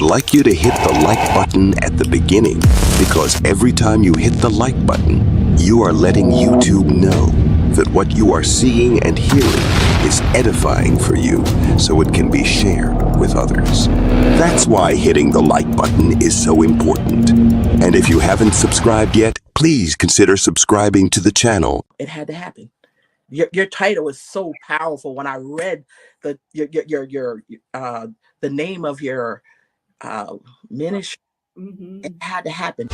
like you to hit the like button at the beginning because every time you hit the like button, you are letting YouTube know that what you are seeing and hearing is edifying for you so it can be shared with others. That's why hitting the like button is so important. And if you haven't subscribed yet, please consider subscribing to the channel. It had to happen. Your title is so powerful. When I read the name of your ministry, it had to happen.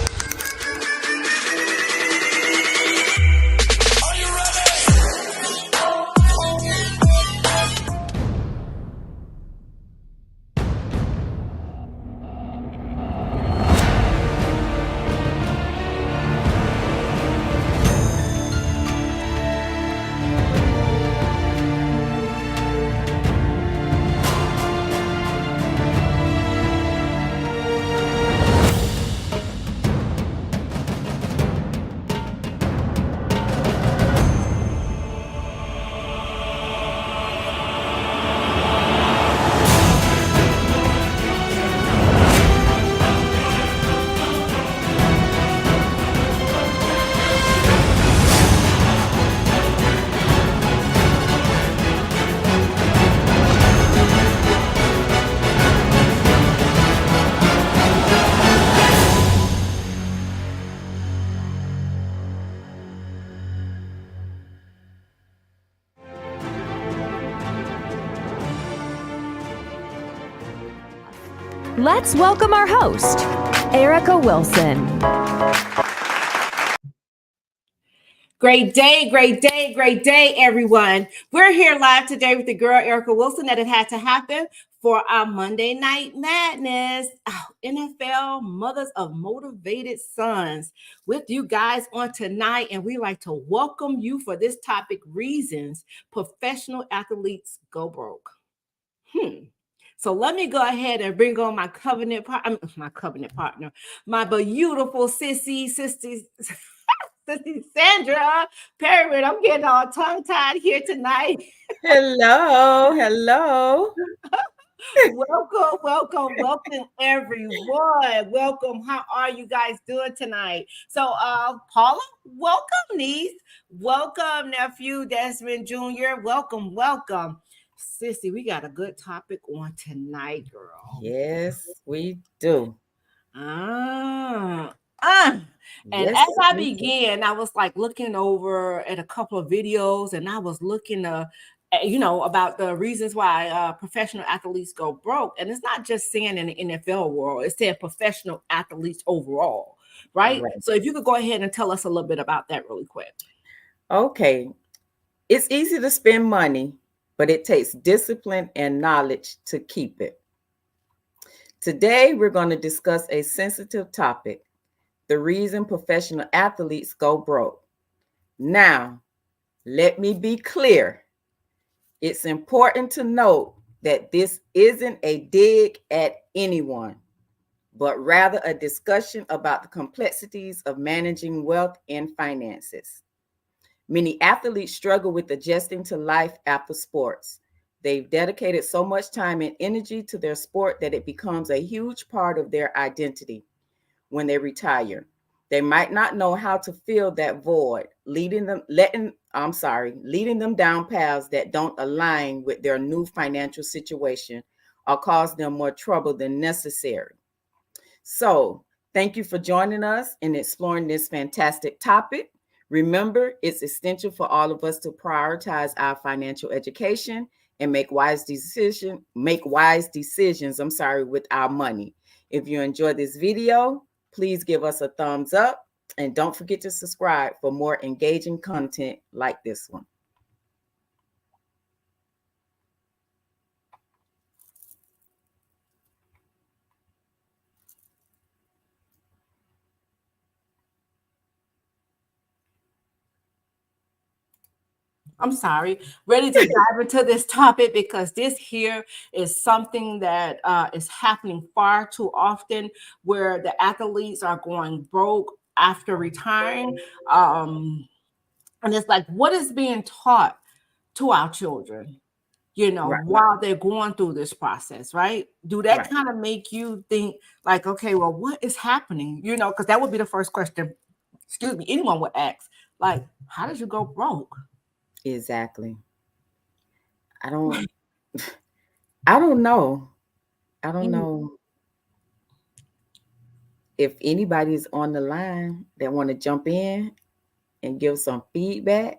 Let's welcome our host, Erica Wilson. Great day, great day, great day, everyone. We're here live today with the girl, Erica Wilson, that it had to happen for our Monday Night Madness, NFL Mothers of Motivated Sons, with you guys on tonight. And we like to welcome you for this topic, reasons professional athletes go broke. So let me go ahead and bring on my covenant partner, my beautiful sissy Sandra Perry. I'm getting all tongue-tied here tonight. Hello. Welcome, everyone. Welcome. How are you guys doing tonight? So, Paula, welcome, niece. Welcome, nephew Desmond Jr. Welcome. Sissy, we got a good topic on tonight, girl. Yes, we do. And Yes, as I began, I was like looking over at a couple of videos, and I was looking about the reasons why professional athletes go broke. And it's not just saying in the NFL world, it's saying professional athletes overall, right? So if you could go ahead and tell us a little bit about that really quick. Okay. It's easy to spend money, but it takes discipline and knowledge to keep it. Today, we're going to discuss a sensitive topic, the reason professional athletes go broke. Now, let me be clear. It's important to note that this isn't a dig at anyone, but rather a discussion about the complexities of managing wealth and finances. Many athletes struggle with adjusting to life after sports. They've dedicated so much time and energy to their sport that it becomes a huge part of their identity. When they retire, they might not know how to fill that void, leading them down paths that don't align with their new financial situation or cause them more trouble than necessary. So, thank you for joining us in exploring this fantastic topic. Remember, it's essential for all of us to prioritize our financial education and make wise decisions with our money. If you enjoyed this video, please give us a thumbs up and don't forget to subscribe for more engaging content like this one. Ready to dive into this topic because this here is something that is happening far too often, where the athletes are going broke after retiring. And it's like, what is being taught to our children? Right. while they're going through this process, right? Do that Right. kind of make you think like, okay, well, what is happening? Because that would be the first question, excuse me, anyone would ask, like, how did you go broke? Exactly. I don't I don't know. I don't Mm, know if anybody's on the line that want to jump in and give some feedback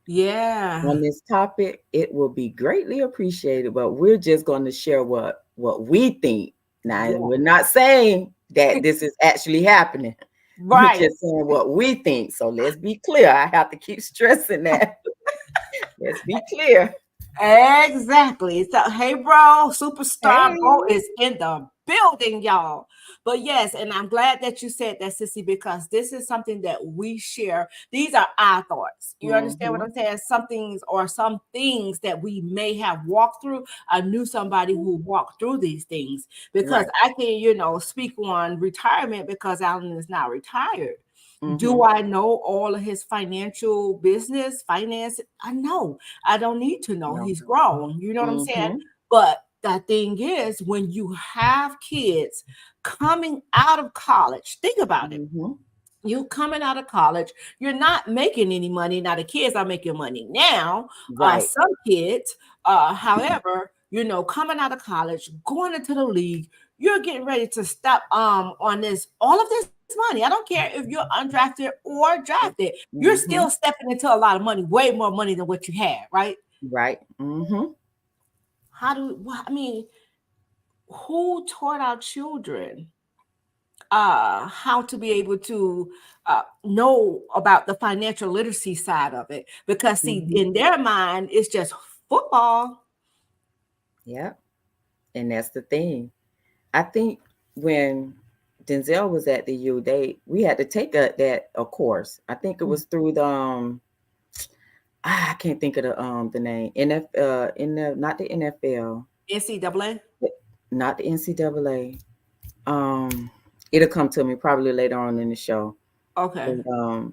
yeah. on this topic. It will be greatly appreciated, but we're just going to share what we think. Now, Yeah. we're not saying that this is actually happening. We're Right. just saying what we think. So let's be clear. I have to keep stressing that. Let's be clear. Exactly. So, hey, bro, superstar Hey. bro is in the building, y'all. But yes, and I'm glad that you said that, Sissy, because this is something that we share. These are our thoughts. You understand what Mhm. I'm saying? Some things that we may have walked through. I knew somebody who walked through these things because Right. I can, speak on retirement because Alan is now retired. Do Mhm. I know all of his financial business, finance? I know. I don't need to know. No. He's grown. You know what I'm saying? Mhm. But the thing is, when you have kids coming out of college, think about it. Mhm. You coming out of college, you're not making any money. Now the kids are making money now. Right. Some kids, however, coming out of college, going into the league, you're getting ready to stop on this all of this money. I don't care if you're undrafted or drafted, you're still Mhm. stepping into a lot of money, way more money than what you had, right? Right. Mhm. I mean, who taught our children how to be able to know about the financial literacy side of it? Because see, Mhm. in their mind, it's just football. Yeah. And that's the thing. I think when Denzel was at the U, we had to take a course. I think it was through the I can't think of the name. Not the NFL, NCAA. not the NCAA. Um It'll come to me probably later on in the show. Okay. But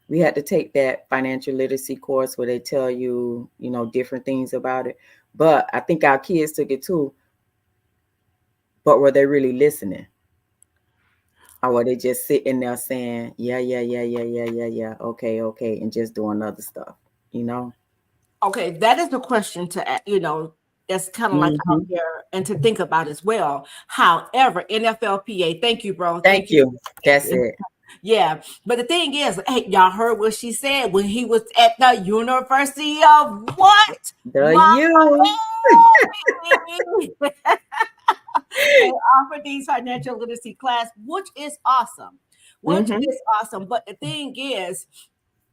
we had to take that financial literacy course where they tell you, different things about it. But I think our kids took it too. But were they really listening? Or were they just sitting there saying, yeah, yeah, yeah, yeah, yeah, yeah, yeah, okay, okay, and just doing other stuff, you know? Okay, that is the question that's kind of like out Hmm. there and to think about as well. However, NFLPA, thank you, bro. Thank Thank you. you. That's it. Yeah, but the thing is, hey, y'all heard what she said when he was at the University of what? The Miami. you. They offer these financial literacy class, which is awesome. Which Hmm. is awesome. But the thing is,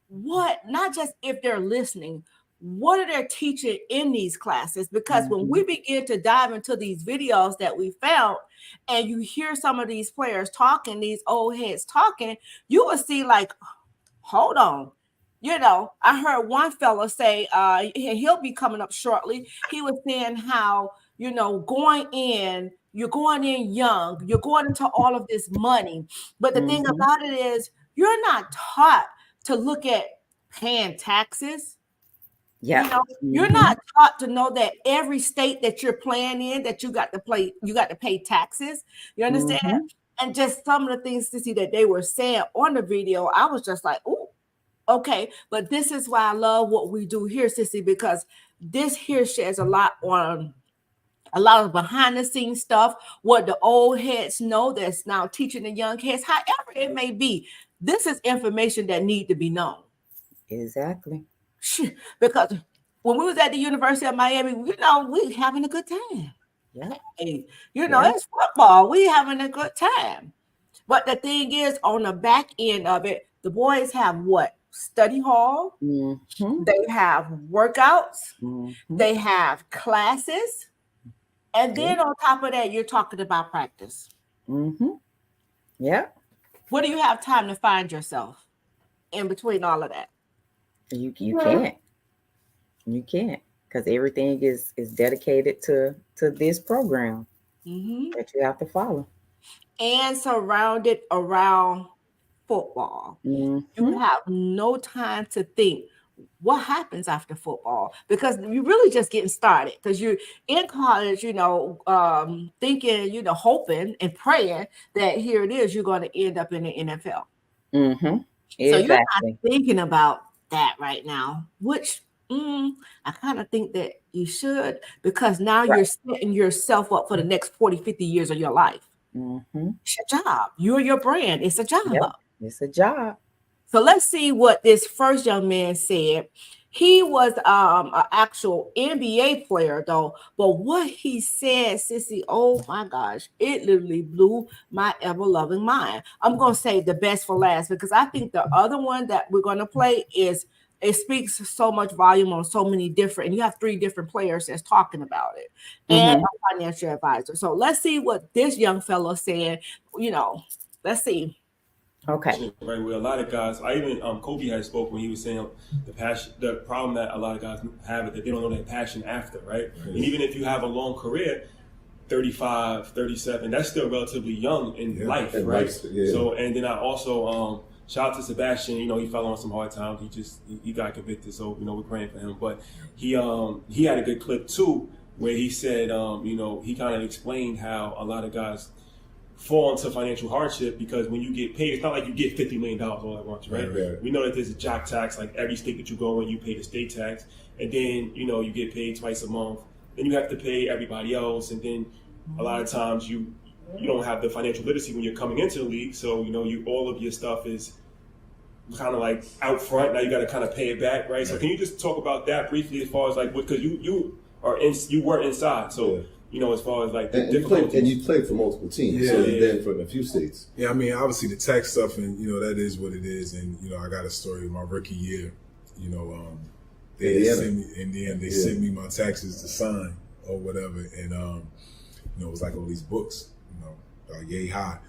not just if they're listening, what are they teaching in these classes? Because when we Hmm. begin to dive into these videos that we found and you hear some of these players talking, these old heads talking, you will see like, hold on. I heard one fellow say, he'll be coming up shortly. He was saying how, you're going in young, you're going into all of this money. But the thing Hmm. about it is, you're not taught to look at paying taxes. Yeah. You're Hmm. not taught to know that every state that you're playing in, that you got to pay taxes. You understand? Hmm. And just some of the things to see that they were saying on the video, I was just like, oh, okay. But this is why I love what we do here, Sissy, because this here shares a lot of behind the scenes stuff, what the old heads know that's now teaching the young kids, however it may be. This is information that need to be known. Exactly. Because when we was at the University of Miami, we having a good time. Yeah. Hey, Yeah. it's football. We having a good time. But the thing is, on the back end of it, the boys have what? Study hall. Hmm. They have workouts. Hmm. They have classes. And Yeah. then on top of that, you're talking about practice. Hmm. Yeah. Where do you have time to find yourself in between all of that? You can't. You can't. Because everything is dedicated to this program Mm-hmm. that you have to follow. And surrounded around football. You Hmm. have no time to think, what happens after football, because you're really just getting started, because you're in college, thinking, hoping and praying that here it is, you're going to end up in the NFL. Mm-hmm. So you're not Exactly. thinking about that right now, which I kind of think that you should, because now Right. you're setting yourself up for the next 40, 50 years of your life. Mm-hmm. It's your job. You're your brand. It's a job. Yep. It's a job. So let's see what this first young man said. He was an actual NBA player, though. But what he said, sissy, oh my gosh, it literally blew my ever-loving mind. I'm going to save the best for last, because I think the other one that we're going to play it speaks so much volume on so many different, and you have 3 different players that's talking about it, and a financial advisor. So let's see what this young fellow said. Let's see. Okay. Right, where a lot of guys, Kobe had spoke when he was saying the problem that a lot of guys have is that they don't know their passion after, right? And even if you have a long career, 35, 37, that's still relatively young in life, right? So, and then I also, shout out to Sebastian, he fell on some hard times. He got convicted, so, we're praying for him. But he had a good clip too, where he said, he kind of explained how a lot of guys fall into financial hardship because when you get paid, it's not like you get $50 million all at once, right? We know that there's a job tax, like every state that you go in, you pay the state tax, and then, you get paid twice a month. Then you have to pay everybody else, and then a lot of times you don't have the financial literacy when you're coming into the league, so, all of your stuff is kind of like out front. Now you got to kind of pay it back, right? So can you just talk about that briefly as far as like, because you were inside, so as far as like the difficulties. You played for multiple teams, so you've been from a few states. Yeah, I mean, obviously the tax stuff, and that is what it is. And I got a story of my rookie year. They sent me in the end. They sent me my taxes to sign or whatever, and it was like all these books, yay high,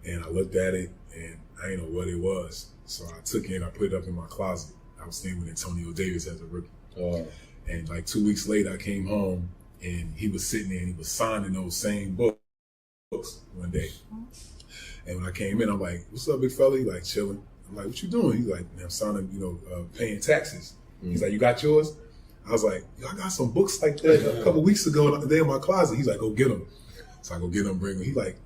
and I looked at it and I didn't know what it was, so I took it and I put it up in my closet. I was staying with Antonio Davis as a rookie, and like 2 weeks later, I came home. And he was sitting there and he was signing those same books one day. And when I came in, I'm like, "What's up, big fella?" He like chilling. I'm like, "What you doing?" He's like, "Man, I'm signing, paying taxes." He's like, "You got yours?" I was like, "I got some books like that a couple weeks ago. They're in my closet." He's like, "Go get them." So I go get them, bring them. He like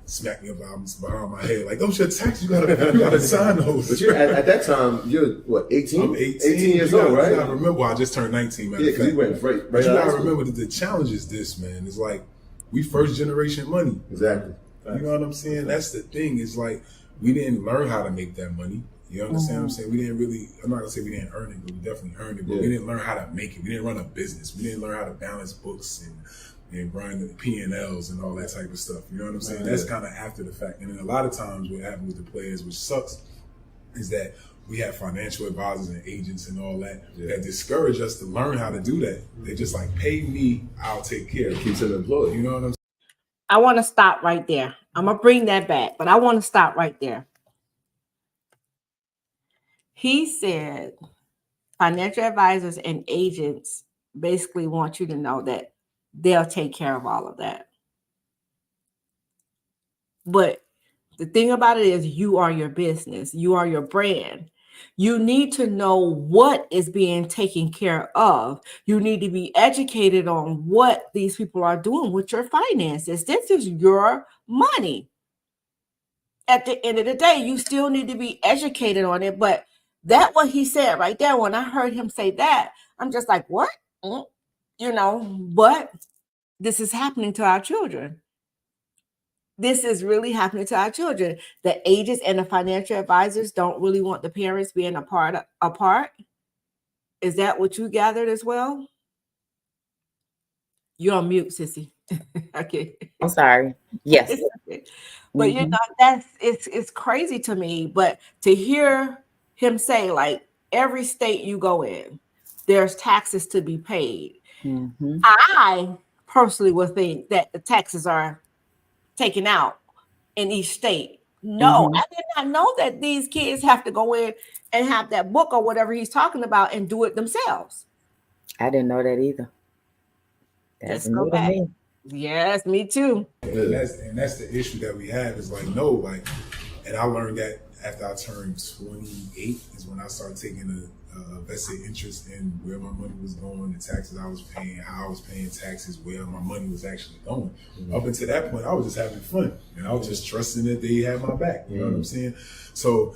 smacked me behind my head, like, "Those your taxes. You gotta sign those." But at that time, you're what, 18? I'm 18. 18 years old, right? You gotta remember, I just turned 19, man. Yeah, because you went right. But you gotta remember that the challenge is this, man. It's like we first generation money. Exactly. You know what I'm saying? That's the thing. It's like we didn't learn how to make that money. You understand what I'm saying? We didn't really. I'm not gonna say we didn't earn it, but we definitely earned it. But we didn't learn how to make it. We didn't run a business. We didn't learn how to balance books and run the P&Ls and all that type of stuff. You know what I'm saying? That's kind of after the fact. And then a lot of times what happens with the players, which sucks, is that we have financial advisors and agents and all that that discourage us to learn how to do that. They just like, pay me, I'll take care. It keeps them employed. You know what I'm saying? I want to stop right there. I'm going to bring that back, but I want to stop right there. He said financial advisors and agents basically want you to know that they'll take care of all of that. But the thing about it is, you are your business. You are your brand. You need to know what is being taken care of. You need to be educated on what these people are doing with your finances. This is your money. At the end of the day, you still need to be educated on it. But that what he said right there, when I heard him say that, I'm just like, what? But this is happening to our children. This is really happening to our children. The agents and the financial advisors don't really want the parents being apart. Is that what you gathered as well? You're on mute, sissy. Okay. I'm sorry. Yes. But it's crazy to me. But to hear him say, like, every state you go in, there's taxes to be paid. I personally would think that the taxes are taken out in each state. No, I did not know that these kids have to go in and have that book or whatever he's talking about and do it themselves. I didn't know that either. That's new to me. Yes, me too. And that's the issue that we have is like, no, like, and I learned that after I turned 28 is when I started taking vested interest in where my money was going, the taxes I was paying, how I was paying taxes, where my money was actually going. Up until that point, I was just having fun, and I was just trusting that they had my back. You know what I'm saying? So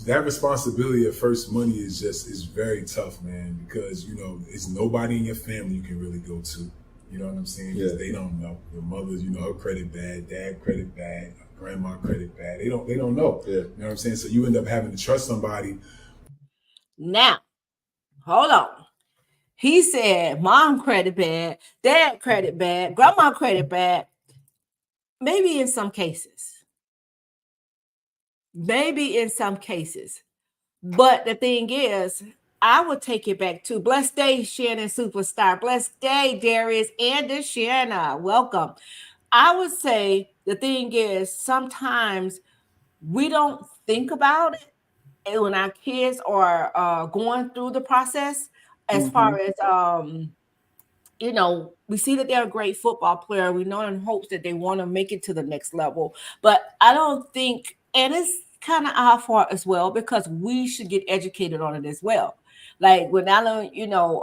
that responsibility of first money is very tough, man, because, you know, it's nobody in your family you can really go to. You know what I'm saying? Because they don't know. Your mother's, you know, her credit bad, dad credit bad, grandma credit bad. They don't know. You know what I'm saying? So you end up having to trust somebody. Now, hold on. He said mom credit bad, dad credit bad, grandma credit bad. Maybe in some cases. But the thing is, I would take it back to blessed day, Shannon Superstar. Blessed day, Darius and Shanna. Welcome. I would say the thing is, sometimes we don't think about it when our kids are going through the process, as far as you know, we see that they're a great football player. We know in hopes that they want to make it to the next level. But I don't think, and it's kind of our fault as well, because we should get educated on it as well. Like when Alan, you know,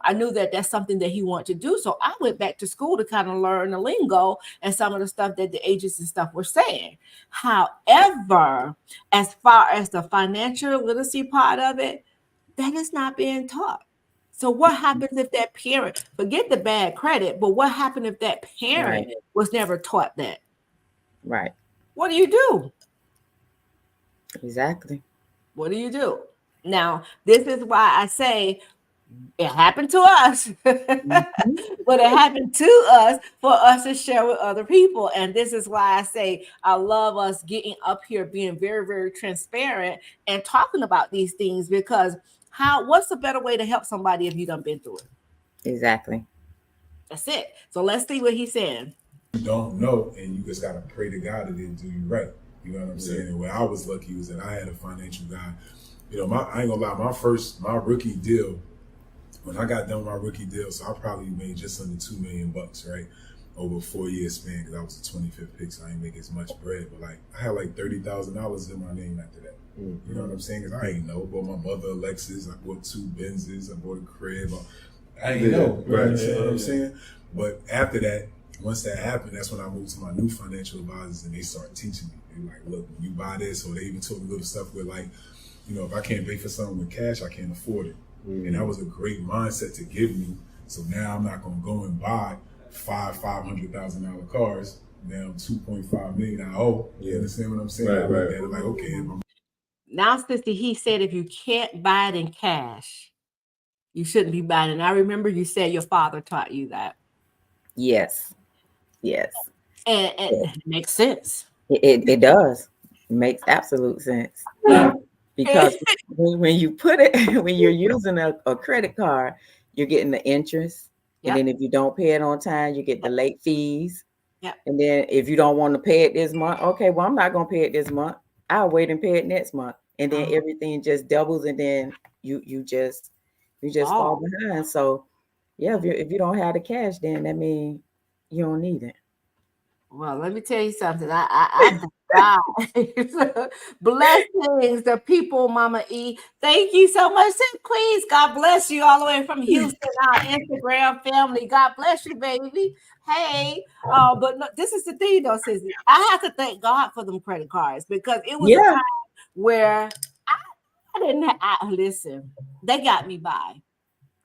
I knew that that's something that he wanted to do. So I went back to school to kind of learn the lingo and some of the stuff that the agents and stuff were saying. However, as far as the financial literacy part of it, that is not being taught. So what happens if that parent, forget the bad credit, but what happened if that parent was never taught that? Right. What do you do? Exactly. What do you do? Now, this is why I say it happened to us, but it happened to us for us to share with other people. And this is why I say I love us getting up here, being very, very transparent and talking about these things, because what's a better way to help somebody if you done been through it? Exactly. That's it. So let's see what he's saying. You don't know, and you just gotta pray to God that it do you right. You know what I'm saying? And where I was lucky was that I had a financial guy. You know, I ain't gonna lie, my rookie deal, when I got done with my rookie deal, so I probably made just under $2 million, right? Over a 4-year span, because I was the 25th pick, so I didn't make as much bread. But like, I had like $30,000 in my name after that. You know what I'm saying? Because I ain't know. I bought my mother a Lexus, I bought 2 Benzes, I bought a crib. I ain't know. Right? You know what I'm saying? But after that, once that happened, that's when I moved to my new financial advisors, and they started teaching me. They were like, look, you buy this, or they even told me little stuff where, like, you know, if I can't pay for something with cash, I can't afford it. And that was a great mindset to give me. So now I'm not going to go and buy $500,000 cars. Now I'm $2.5 million I owe. You understand what I'm saying? I look at it like, okay. Now, sister, he said if you can't buy it in cash, you shouldn't be buying it. And I remember you said your father taught you that. Yes. And it makes sense. It does. It makes absolute sense. Because when you put it, when you're using a credit card, you're getting the interest. And then if you don't pay it on time, you get the late fees. And then if you don't want to pay it this month, okay, well, I'm not going to pay it this month. I'll wait and pay it next month. And then everything just doubles, and then you just fall behind. So yeah, if you don't have the cash, then that means you don't need it. Well, let me tell you something. I God. Blessings, the people, Mama E. Thank you so much, Queens. God bless you all the way from Houston, our Instagram family. God bless you, baby. Hey, but no, this is the thing, though, Sissy. I have to thank God for them credit cards, because it was a time where I didn't listen. They got me by.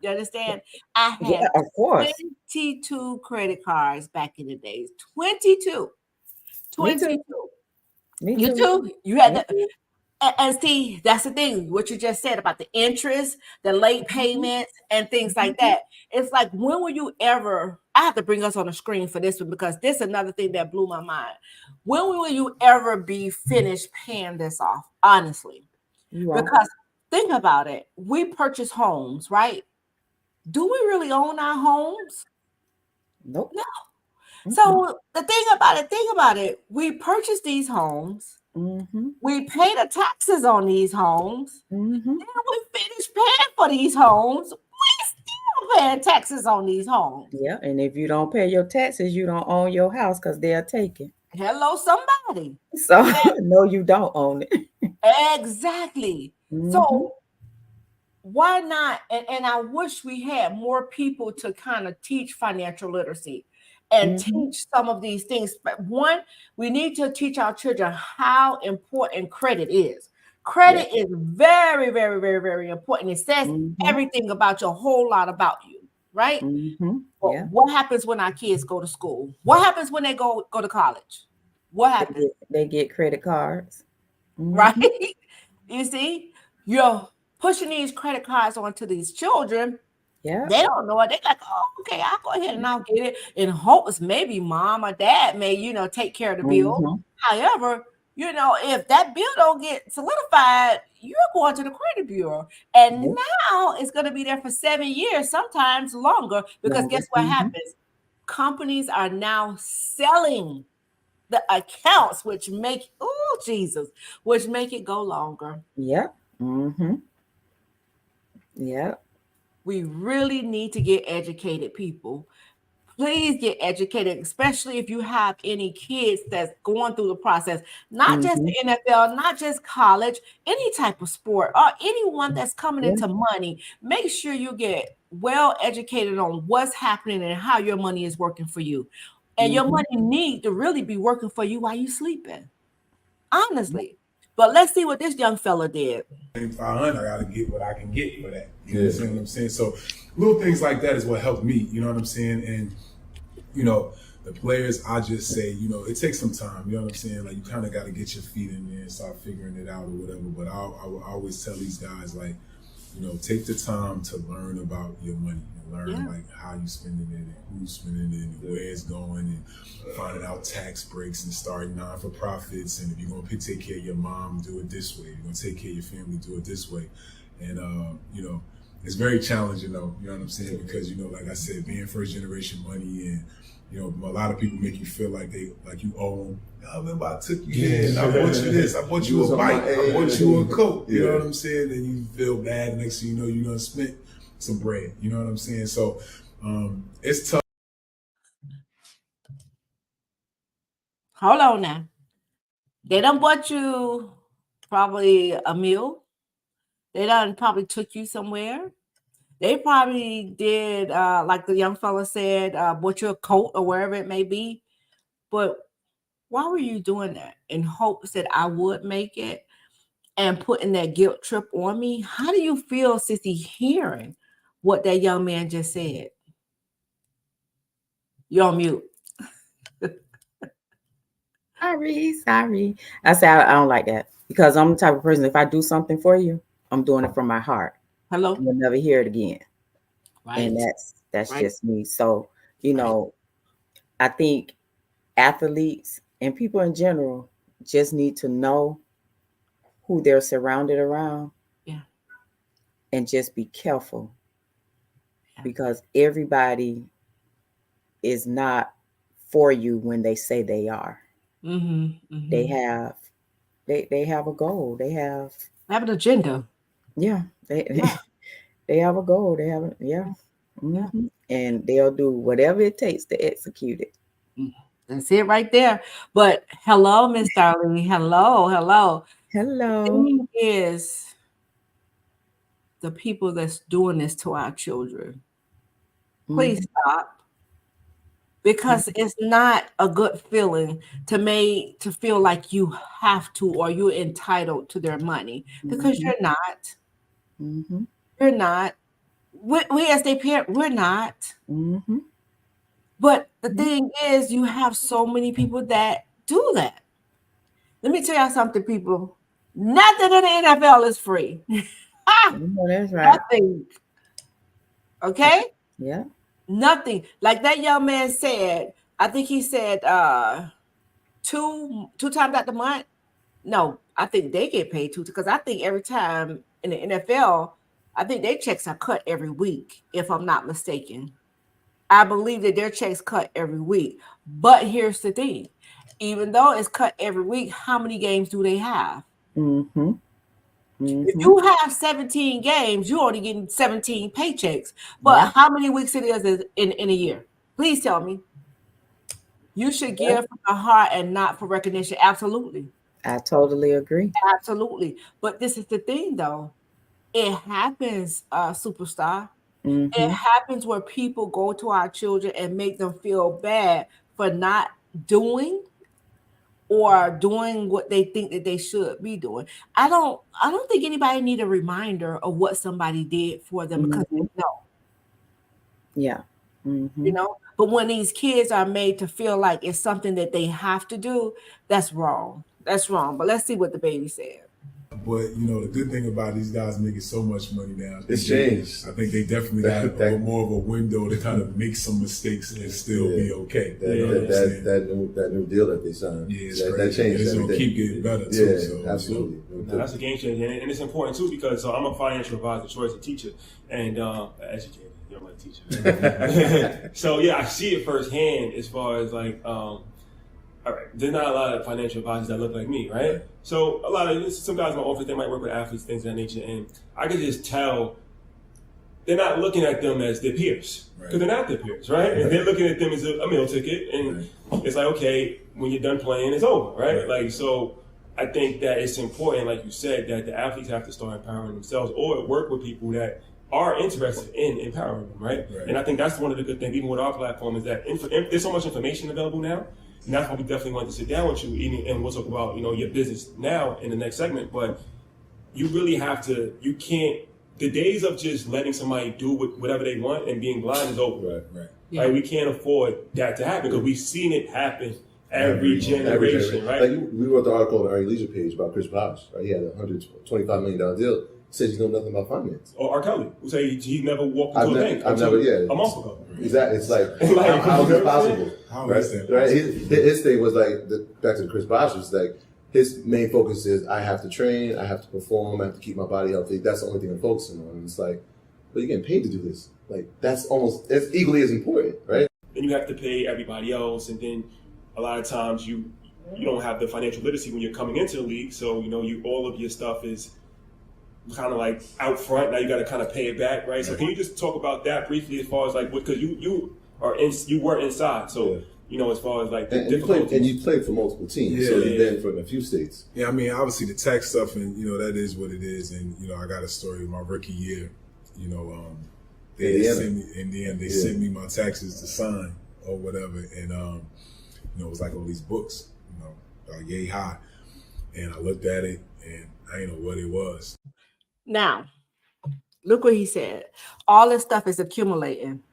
You understand? I had of course 22 credit cards back in the days. 22. Me too. You too? You had that. And see, that's the thing, what you just said about the interest, the late payments, and things like that. It's like, when will you ever, I have to bring us on the screen for this one, because this is another thing that blew my mind. When will you ever be finished paying this off, honestly? Because think about it. We purchase homes, right? Do we really own our homes? Nope. No. So think about it. We purchase these homes. We pay the taxes on these homes. Then we finish paying for these homes. We still paying taxes on these homes. Yeah, and if you don't pay your taxes, you don't own your house, because they'll take it. Hello, somebody. So no, you don't own it. Exactly. So why not? And I wish we had more people to kind of teach financial literacy and teach some of these things. But one, we need to teach our children how important credit is. Credit is very, very, very, very important. It says everything about you, a whole lot about you, right? But what happens when our kids go to school? What happens when they go to college? What happens? They get credit cards. Right? You see, you're pushing these credit cards onto these children. Yeah. They don't know it. They're like, oh, okay, I'll go ahead and I'll get it. In hopes maybe mom or dad may, take care of the bill. However, if that bill don't get solidified, you're going to the credit bureau. And now it's going to be there for 7 years, sometimes longer, because guess what happens? Companies are now selling the accounts, which make it go longer. Yep. Yep. We really need to get educated, people. Please get educated, especially if you have any kids that's going through the process, not just the NFL, not just college, any type of sport, or anyone that's coming into money. Make sure you get well educated on what's happening and how your money is working for you. And your money need to really be working for you while you're sleeping. Honestly. But let's see what this young fella did. 500, I gotta get what I can get for that. You understand what I'm saying? So little things like that is what helped me. You know what I'm saying? And the players, I just say, it takes some time. You know what I'm saying? Like you kind of got to get your feet in there and start figuring it out or whatever. But I always tell these guys, like, take the time to learn about your money and learn like how you spending it and who's spending it and where it's going and finding out tax breaks and starting non-for-profits. And if you're gonna take care of your mom, do it this way. If you're gonna take care of your family, do it this way. And it's very challenging though. You know what I'm saying? Because like I said, being first generation money and a lot of people make you feel like you owe them. I remember I took you here and I bought you this. I bought you a bike. I bought you a coat. You know what I'm saying? And you feel bad. Next thing you know, you done spent some bread. You know what I'm saying? So it's tough. Hold on now. They done bought you probably a meal. They done probably took you somewhere. They probably did, like the young fella said, bought you a coat or wherever it may be. But why were you doing that? In hopes that I would make it and putting that guilt trip on me? How do you feel, Sissy, hearing what that young man just said? You're on mute. Sorry. I say I don't like that because I'm the type of person, if I do something for you, I'm doing it from my heart. Hello. You'll never hear it again. Right. And that's right. Just me. So, I think athletes and people in general just need to know who they're surrounded around. Yeah. And just be careful because everybody is not for you when they say they are. They have a goal. They have an agenda. Yeah. They have a goal. They have and they'll do whatever it takes to execute it. That's it right there. But hello, Miss Darlene. Hello. The thing is, the people that's doing this to our children, please stop. Because it's not a good feeling to feel like you have to or you're entitled to their money because you're not. You're not. We as their parent, we're not. But the thing is, you have so many people that do that. Let me tell y'all something, people. Nothing in the NFL is free. That's right. Nothing. Okay? Yeah. Nothing. Like that young man said, I think he said two times out the month. No, I think they get paid two because I think every time in the NFL, I think their checks are cut every week, if I'm not mistaken. I believe that their checks cut every week. But here's the thing. Even though it's cut every week, how many games do they have? If you have 17 games, you're only getting 17 paychecks. But how many weeks it is in a year? Please tell me. You should give from the heart and not for recognition. Absolutely. I totally agree. Absolutely. But this is the thing, though. it happens, superstar. Mhm. It happens where people go to our children and make them feel bad for not doing or doing what they think that they should be doing. I don't think anybody need a reminder of what somebody did for them because they Mhm. know, Yeah. you Mhm. know. But when these kids are made to feel like it's something that they have to do, that's wrong. That's wrong. But let's see what the baby said. But you know, the good thing about these guys making so much money now, It's changed. I think they definitely got a little more of a window to kind of make some mistakes and still be okay. That new deal that they signed. Yeah, it's that crazy. changed And it's gonna everything. keep getting better too. Yeah, So, absolutely. Now, that's a game changer, and it's important too because I'm a financial advisor, Troy's a teacher, and educator. You know, I'm a teacher. So yeah, I see it firsthand as far as like, all right, there's not a lot of financial advisors that look like me, right? So a lot of some guys in my office, they might work with athletes, things of that nature, and I can just tell they're not looking at them as their peers because they're not their peers, right? And they're looking at them as a meal ticket, and it's like, okay, when you're done playing, it's over, right? Like, so I think that it's important, like you said, that the athletes have to start empowering themselves or work with people that are interested in empowering them, right? And I think that's one of the good things, even with our platform, is that there's so much information available now. And that's why we definitely want to sit down with you, and we'll talk about, you know, your business now in the next segment. But you really have to, you can't, the days of just letting somebody do whatever they want and being blind is over. Yeah. Like, we can't afford that to happen because we've seen it happen every generation, right? Like we wrote the article on the Early Leisure page about Chris Bosh, right? He had a $125 million deal. Says he knows nothing about finance. Or R. Kelly, who say he never walked into a bank a month ago. Exactly. It's like, how is it possible? How is that right? His thing was like, back to the Chris Bosh, was like, his main focus is, I have to train, I have to perform, I have to keep my body healthy. That's the only thing I'm focusing on. And it's like, but you're getting paid to do this. Like, that's equally as important, right? Then you have to pay everybody else, and then a lot of times you don't have the financial literacy when you're coming into the league. So, you know, all of your stuff is kind of like out front. Now you got to kind of pay it back, right? So can you just talk about that briefly as far as like, because you were inside, so you know, as far as like the difficulties. You played for multiple teams, so you've been from a few states. Yeah, I mean, obviously the tax stuff, and you know, that is what it is. And you know, I got a story of my rookie year. You know, they sent me in the end. They sent me my taxes to sign or whatever, and you know, it was like all these books, you know, like yay high, and I looked at it and I didn't know what it was. Now, look what he said. All this stuff is accumulating.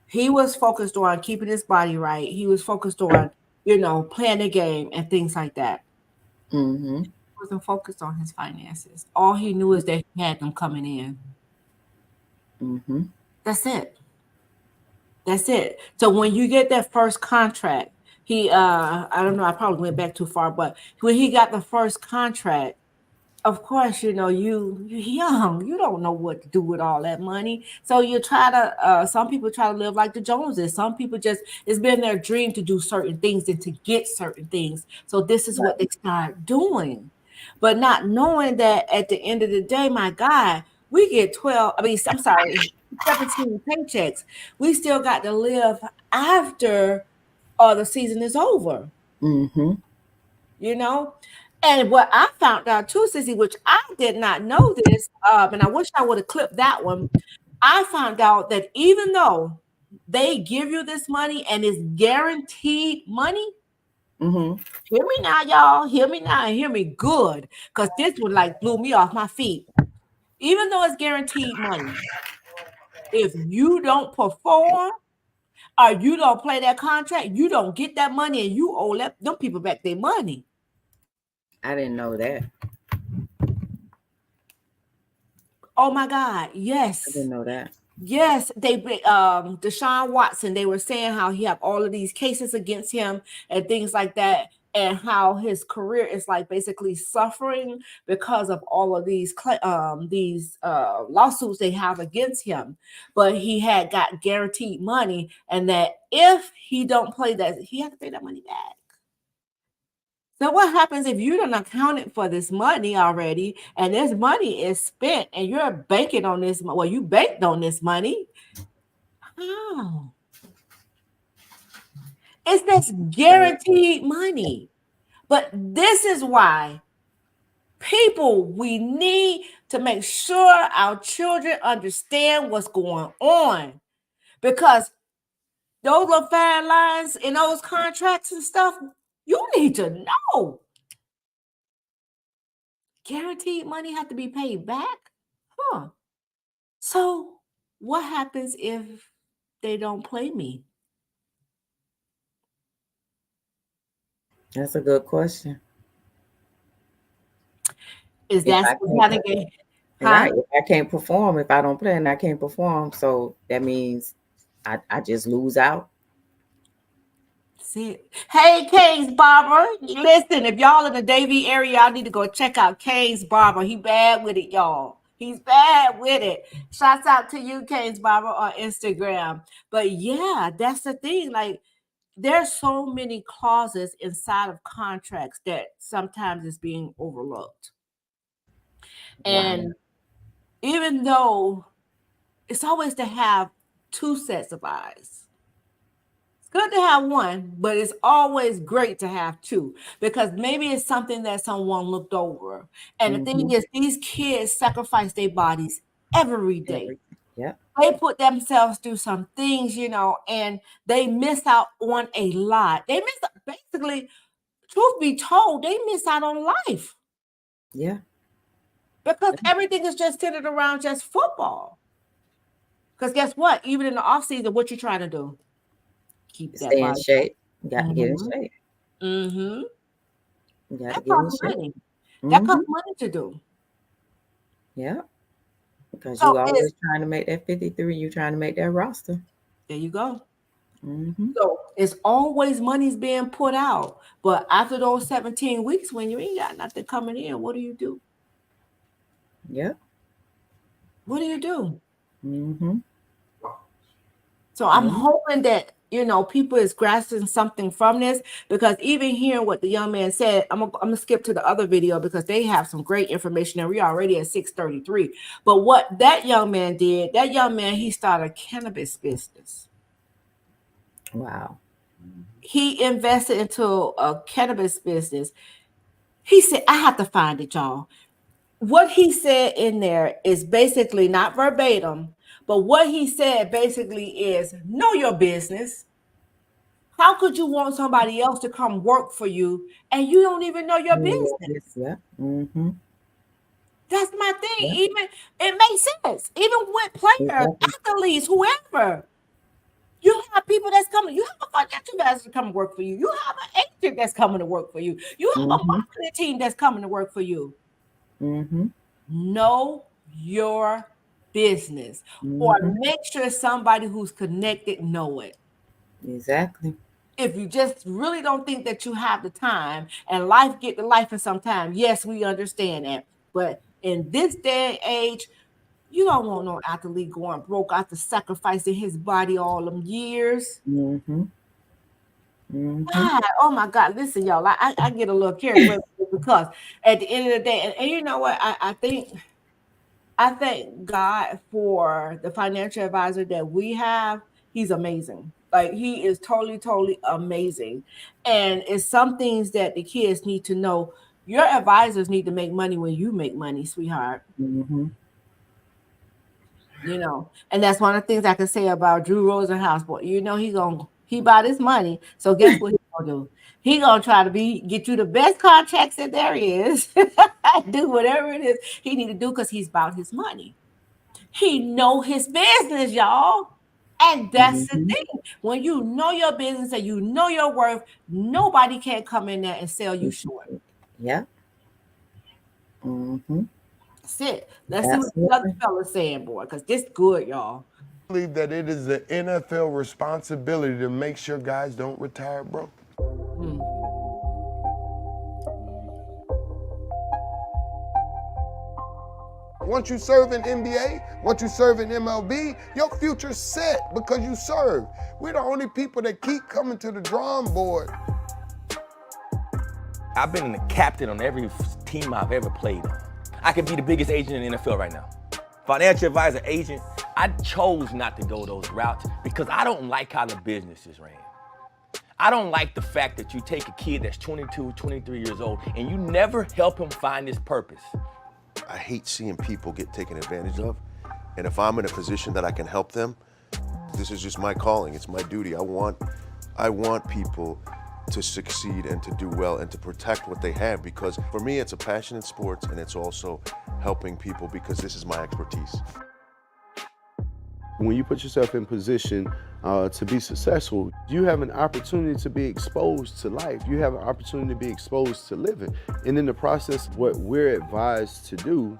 He was focused on keeping his body right. He was focused on, you know, playing the game and things like that. Mm-hmm. He wasn't focused on his finances. All he knew is that he had them coming in. Mm-hmm. That's it. That's it. So when you get that first contract, I don't know, I probably went back too far, but when he got the first contract, of course, you know, you're young. You don't know what to do with all that money. So you try to, some people try to live like the Joneses. Some people it's been their dream to do certain things and to get certain things. So this is what they start doing. But not knowing that at the end of the day, my God, we get 17 paychecks. We still got to live after the season is over. Mm-hmm. You know? And what I found out too, Sissy, which I did not know this, and I wish I would have clipped that one. I found out that even though they give you this money and it's guaranteed money, Mm-hmm. hear me now, y'all. Hear me now and hear me good, because this one like blew me off my feet. Even though it's guaranteed money, if you don't perform or you don't play that contract, you don't get that money, and you owe them people back their money. I didn't know that. Oh my God, yes. I didn't know that. Yes, Deshaun Watson, they were saying how he have all of these cases against him and things like that, and how his career is like basically suffering because of all of these lawsuits they have against him. But he had got guaranteed money, and that if he don't play that, he had to pay that money back. So what happens if you don't accounted for this money already, and this money is spent, and you're banking on this? Well, you banked on this money. How? It's this guaranteed money. But this is why People, we need to make sure our children understand what's going on, because those little fine lines in those contracts and stuff, you need to know. Guaranteed money have to be paid back? Huh. So what happens if they don't play me? That's a good question. Is If that I how can't, they get? right? If I can't perform, if I don't play and I can't perform, so that means I just lose out. See, hey, Kane's Barber. Listen, if y'all in the Davie area, y'all need to go check out Kane's Barber. He bad with it, y'all. He's bad with it. Shouts out to you, Kane's Barber, on Instagram. But yeah, that's the thing. Like, there's so many clauses inside of contracts that sometimes is being overlooked. And Wow. even though it's always to have two sets of eyes. It's good to have one, but it's always great to have two, because maybe it's something that someone looked over. And the thing is, these kids sacrifice their bodies every day. Yeah. They put themselves through some things, and they miss out on a lot. They miss, basically, truth be told, they miss out on life. Yeah. Because everything is just centered around just football. Because guess what? Even in the off season, what you trying to do? Keep that Stay in body. shape. You got to get in shape. Mm-hmm. You got to That get in costs shape. money. That costs money to do. Yeah. Because So you always trying to make that 53. You trying to make that roster. There you go. So it's always money's being put out. But after those 17 weeks, when you ain't got nothing coming in, what do you do? Yeah. What do you do? So I'm hoping that, people is grasping something from this, because even hearing what the young man said, I'm gonna skip to the other video because they have some great information, and we're already at 6:33. But what that young man did, he started a cannabis business. Wow. He invested into a cannabis business. He said, I have to find it, y'all. What he said in there is basically not verbatim, but what he said basically is, know your business. How could you want somebody else to come work for you and you don't even know your business? Yeah. That's my thing. Yeah. Even it makes sense. Even with players, athletes, whoever. You have people that's coming. You have a financial advisor to come and work for you. You have an agent that's coming to work for you. You have a marketing team that's coming to work for you. Know your business, or make sure somebody who's connected know it. Exactly. If you just really don't think that you have the time, and life get to life in some time, yes, we understand that. But in this day and age, you don't want no athlete going broke after sacrificing his body all them years. God, oh my God. Listen, y'all, I get a little carried away because at the end of the day, and you know what, I thank God for the financial advisor that we have. He's amazing. Like, he is totally, totally amazing. And it's some things that the kids need to know. Your advisors need to make money when you make money, sweetheart. And that's one of the things I can say about Drew Rosenhaus. Boy, he bought his money. So guess what he's gonna do? He gonna try to get you the best contracts that there is. Do whatever it is he need to do, because he's about his money. He know his business, y'all. And that's the thing. When you know your business and you know your worth, nobody can come in there and sell you short. Yeah. That's it. Let's see what the other fella's saying, boy, because this good, y'all. I believe that it is the NFL responsibility to make sure guys don't retire broke. Once you serve in NBA, once you serve in MLB, your future's set because you serve. We're the only people that keep coming to the drawing board. I've been the captain on every team I've ever played on. I could be the biggest agent in the NFL right now. Financial advisor, agent, I chose not to go those routes because I don't like how the business is ran. I don't like the fact that you take a kid that's 22, 23 years old and you never help him find his purpose. I hate seeing people get taken advantage of. And if I'm in a position that I can help them, this is just my calling. It's my duty. I want people to succeed and to do well and to protect what they have, because for me, it's a passion in sports and it's also helping people because this is my expertise. When you put yourself in position to be successful, you have an opportunity to be exposed to life. You have an opportunity to be exposed to living. And in the process, what we're advised to do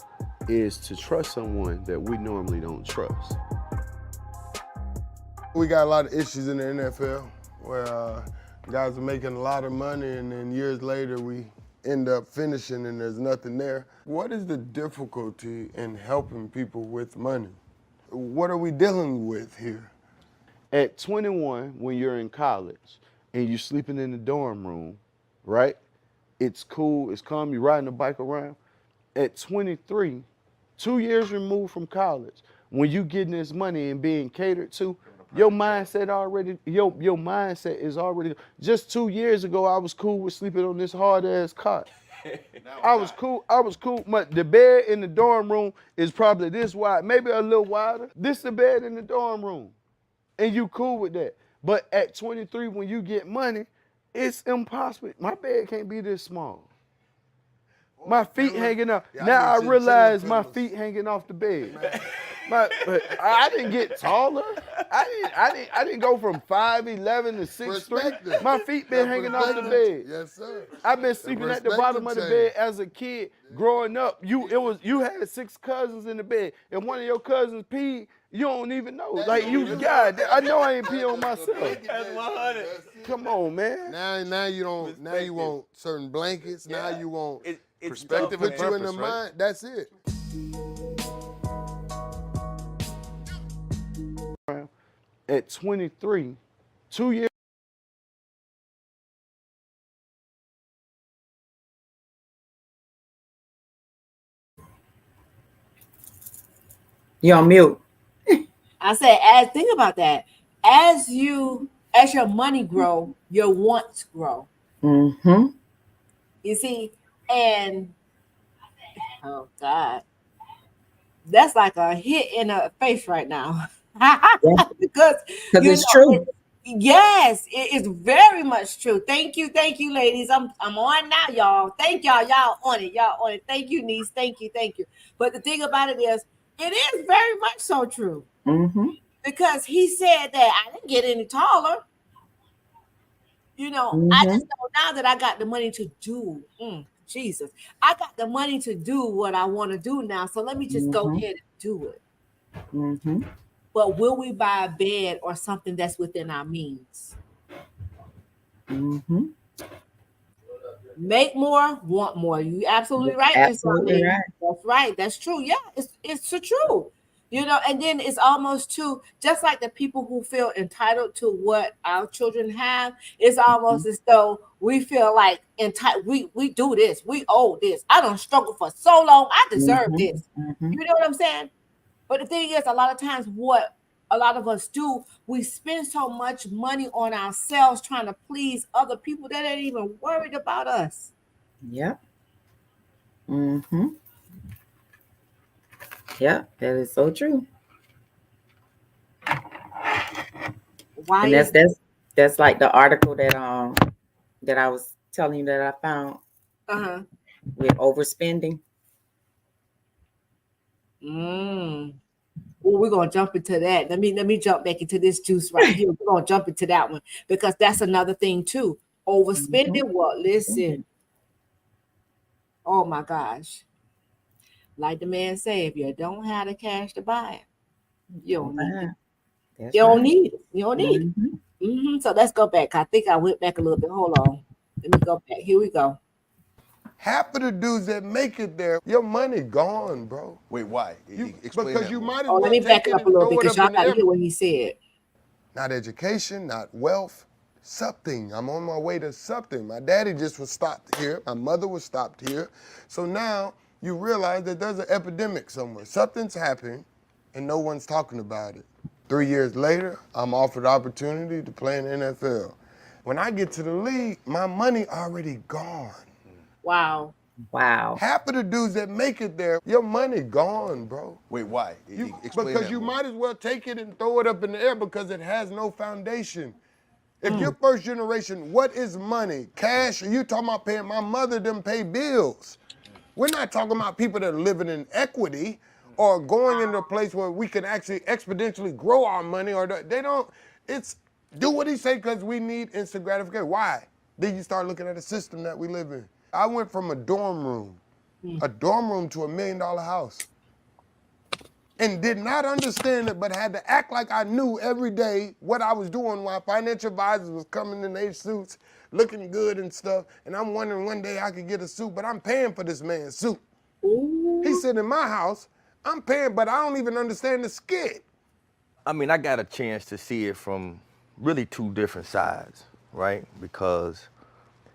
is to trust someone that we normally don't trust. We got a lot of issues in the NFL where guys are making a lot of money and then years later we end up finishing and there's nothing there. What is the difficulty in helping people with money? What are we dealing with here? At 21, when you're in college and you're sleeping in the dorm room, right? It's cool, it's calm, you're riding a bike around. At 23, 2 years removed from college, when you getting this money and being catered to, your mindset is already, just 2 years ago, I was cool with sleeping on this hard ass cot. I was cool. But the bed in the dorm room is probably this wide, maybe a little wider. This is the bed in the dorm room. And you cool with that. But at 23, when you get money, it's impossible. My bed can't be this small. My feet hanging off. Now I realize my feet hanging off the bed. But I didn't get taller. I didn't go from 5'11" to 6'3". My feet been hanging off the bed. Yes, sir. I've been sleeping at the bottom of the bed as a kid. Growing up, you had 6 cousins in the bed, and one of your cousins peed. You don't even know. Like God, I know I ain't pee on myself. That's 100. Come on, man. Now you don't. Now you want certain blankets. Yeah. Now you want perspective put and you purpose, in the right? mind. That's it. At 23, 2 years. You're on mute. I said, think about that. As your money grow, your wants grow. Mm-hmm. You see, and oh God, that's like a hit in the face right now. because it's true. Yes, it is very much true. Thank you, ladies. I'm on now, y'all. Thank y'all. Y'all on it. Thank you, niece. Thank you. But the thing about it is very much so true. Mm-hmm. Because he said that I didn't get any taller. I just know now that I got the money to do. Jesus, I got the money to do what I want to do now. So let me just go ahead and do it. Mm-hmm. But will we buy a bed or something that's within our means? Mm-hmm. Make more, want more. You absolutely right. Absolutely right. That's right. That's true. Yeah, it's true. And then it's almost too, just like the people who feel entitled to what our children have, it's almost as though we feel like entitled. We do this. We owe this. I don't struggle for so long. I deserve this. Mm-hmm. You know what I'm saying? But the thing is, a lot of times what a lot of us do, we spend so much money on ourselves trying to please other people that ain't even worried about us. Yep. Mm-hmm. Yeah, that is so true. Why? And that's like the article that I was telling you that I found with overspending. Well, we're gonna jump into that. Let me jump back into this juice right here. We're gonna jump into that one because that's another thing too. Overspending. What? Listen. Oh my gosh. Like the man say, if you don't have the cash to buy it, you don't need it. You don't need it. You don't need it. So let's go back. I think I went back a little bit. Hold on. Let me go back. Here we go. Half of the dudes that make it there, your money gone, bro. Wait, why? Explain because that you more. might as well let me back take it up it a little and bit throw it because up y'all in the got to air. hear what he said. Not education, not wealth, something. I'm on my way to something. My daddy just was stopped here. My mother was stopped here. So now you realize that there's an epidemic somewhere. Something's happening and no one's talking about it. 3 years later, I'm offered the opportunity to play in the NFL. When I get to the league, my money already gone. Wow. Wow. Half of the dudes that make it there, your money gone, bro. Wait, why? Explain Because that you more. might as well take it and throw it up in the air because it has no foundation. If you're first generation, what is money? Cash? Are you talking about paying? My mother didn't pay bills. We're not talking about people that are living in equity or going into a place where we can actually exponentially grow our money. Or they don't. It's do what he say because we need instant gratification. Why? Then you start looking at the system that we live in. I went from a dorm room to $1 million house. And did not understand it, but had to act like I knew every day what I was doing while financial advisors was coming in their suits, looking good and stuff. And I'm wondering one day I could get a suit, but I'm paying for this man's suit. Ooh. He's sitting in my house, I'm paying, but I don't even understand the skit. I mean, I got a chance to see it from really two different sides, right? Because,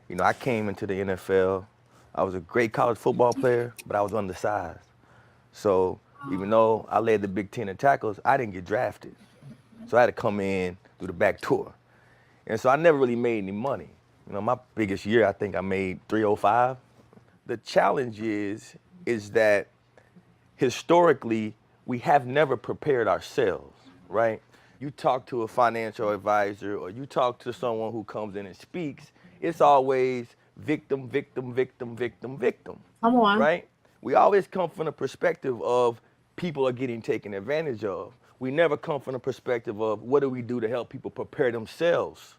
you know, I came into the NFL, I was a great college football player, but I was undersized. So even though I led the Big Ten in tackles, I didn't get drafted. So I had to come in through the back door. And so I never really made any money. You know, my biggest year, I think I made $305. The challenge is that historically, we have never prepared ourselves, right? You talk to a financial advisor or you talk to someone who comes in and speaks, it's always victim, victim, victim, victim, victim. Come on. Right? We always come from the perspective of people are getting taken advantage of. We never come from the perspective of what do we do to help people prepare themselves,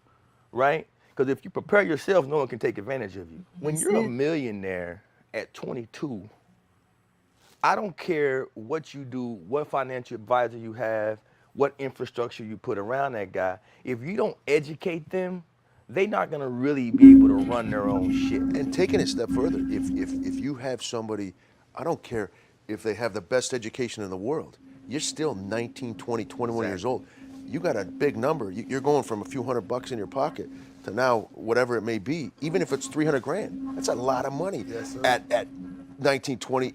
right? Because if you prepare yourself, no one can take advantage of you. When you're a millionaire at 22, I don't care what you do, what financial advisor you have, what infrastructure you put around that guy. If you don't educate them, they're not gonna really be able to run their own shit. And taking it a step further, if you have somebody, I don't care if they have the best education in the world, you're still 19, 20, 21 years old. You got a big number. You're going from a few $100 in your pocket to now whatever it may be, even if it's 300 grand. That's a lot of money. Yes, sir. At 19, 20.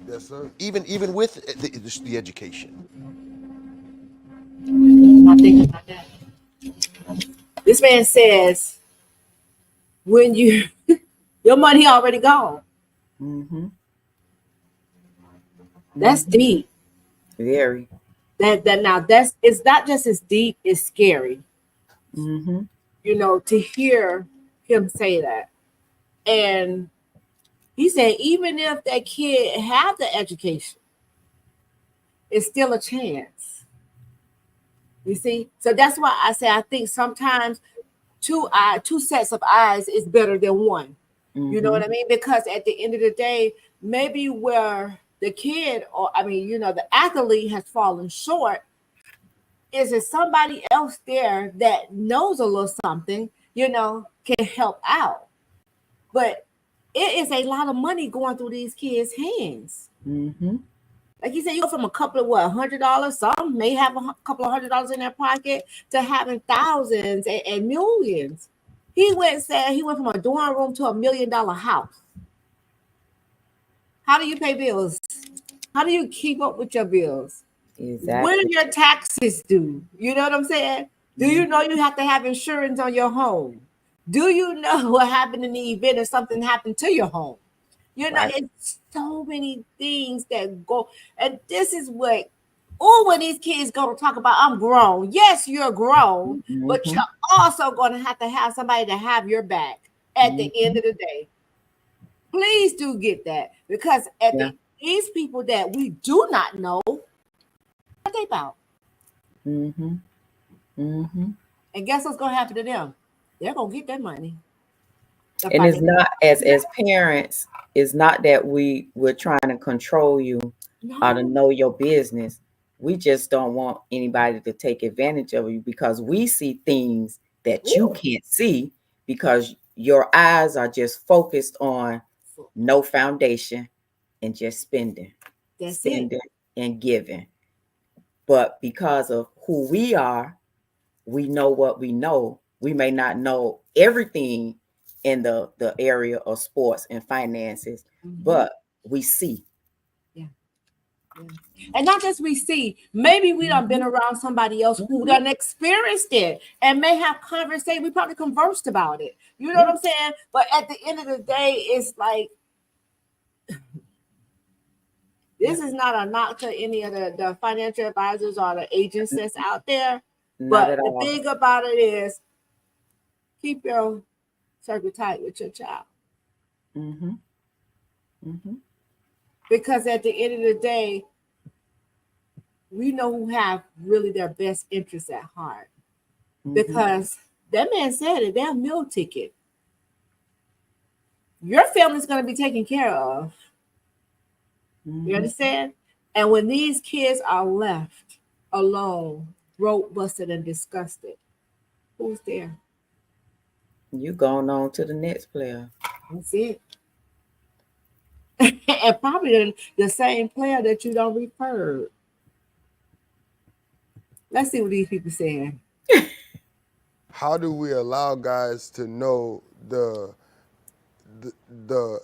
Yes, sir. Even with the education. I think about that. This man says, when you, your money already gone. Mm-hmm. That's deep. Very. It's not just as deep, it's scary. Mm-hmm. You know, to hear him say that. And he said, even if that kid have the education, it's still a chance. You see? So that's why I say I think sometimes two sets of eyes is better than one. Mm-hmm. You know what I mean? Because at the end of the day, maybe where the kid the athlete has fallen short, is it somebody else there that knows a little something, can help out. But it is a lot of money going through these kids' hands. Mm-hmm. Like you said, you go from a couple of $100, some may have a couple of $100 in their pocket, to having thousands and millions. He went from a dorm room to $1 million house. How do you pay bills? How do you keep up with your bills? Exactly. When are your taxes due? You know what I'm saying? Do you know you have to have insurance on your home? Do you know what happened in the event if something happened to your home? Right. It's so many things that go, and this is what, when these kids go to talk about, I'm grown. Yes, you're grown, mm-hmm. but you're also going to have somebody to have your back at the end of the day. Please do get that, because these people that we do not know, what are they about? Mm-hmm. Mm-hmm. And guess what's going to happen to them? They're going to get that money. And it's not, as parents, it's not that we're trying to control you or to know your business. We just don't want anybody to take advantage of you, because we see things that you can't see, because your eyes are just focused on no foundation and just spending and giving. But because of who we are, we know what we know. We may not know everything in the area of sports and finances, mm-hmm. but we see. Yeah. And not just we see, maybe we done been around somebody else who done experienced it and may have conversation. We probably conversed about it. You know what I'm saying? But at the end of the day, it's like, this is not a knock to any of the financial advisors or the agents that's out there. Not But at the all. thing about it is, keep your circle tight with your child. Because at the end of the day, we know who have really their best interests at heart. Because that man said it, their meal ticket. Your family's going to be taken care of. You understand? And when these kids are left alone, broke, busted, and disgusted, who's there? You going on to the next player. That's it. And probably the same player that you don't refer. Let's see what these people saying. How do we allow guys to know the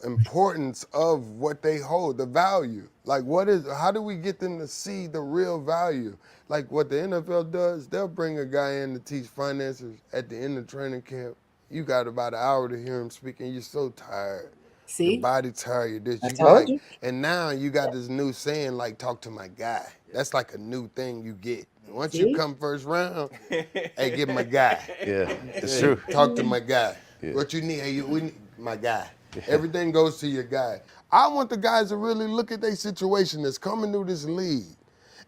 importance of what they hold, the value? Like, how do we get them to see the real value? Like what the NFL does, they'll bring a guy in to teach finances at the end of training camp. You got about an hour to hear him speak, and you're so tired. See? Your body tired. This, I told you. And now you got this new saying, like, talk to my guy. That's like a new thing you get. Once you come first round, hey, get my guy. Yeah, it's true. Talk to my guy. Yeah. What you need? Hey, we need my guy. Everything goes to your guy. I want the guys to really look at their situation that's coming through this league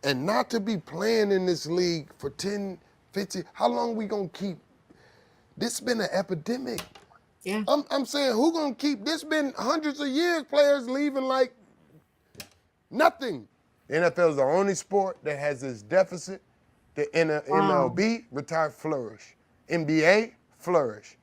and not to be playing in this league for 10, 15. How long we going to keep? This been an epidemic. Yeah. I'm saying, who going to keep? This been hundreds of years, players leaving like nothing. The NFL is the only sport that has this deficit. The MLB, retire, flourish. NBA, flourish.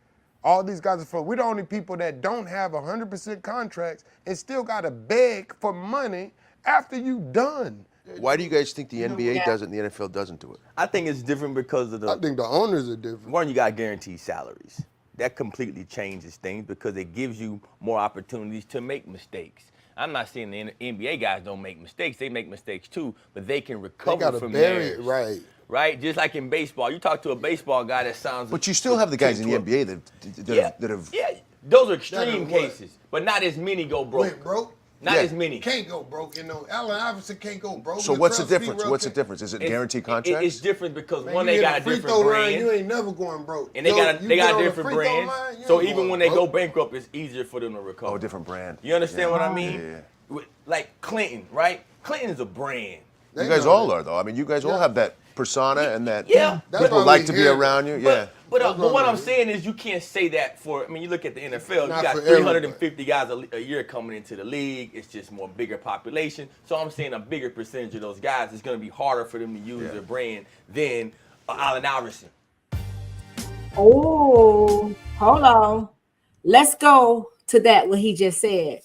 All these guys are flourish. We're the only people that don't have 100% contracts and still got to beg for money after you done. Why do you guys think the NBA does it and the NFL doesn't do it? I think it's different because of I think the owners are different. One, you got guaranteed salaries. That completely changes things because it gives you more opportunities to make mistakes. I'm not saying the NBA guys don't make mistakes. They make mistakes too, but they can recover from theirs. Right. Right? Just like in baseball. You talk to a baseball guy that sounds... But you still have the guys in the NBA that have... Yeah, those are extreme cases, but not as many go broke. Went broke? Not as many. Can't go broke. Allen Iverson can't go broke. So what's the difference? What's the difference? Is it guaranteed contracts? It's different because one, they got a different brand. You ain't never going broke. And they got a different brand. So even when they go bankrupt, it's easier for them to recover. Oh, a different brand. You understand what I mean? Yeah. Like Clinton, right? Clinton is a brand. You guys all are, though. I mean, you guys all have that persona and that That's people like to be around you. But what I'm saying is you can't say that for, I mean, you look at the NFL, you got 350 guys a year coming into the league. It's just more bigger population. So I'm saying a bigger percentage of those guys, it's going to be harder for them to use their brand than Allen Iverson. Oh, hold on. Let's go to that, what he just said.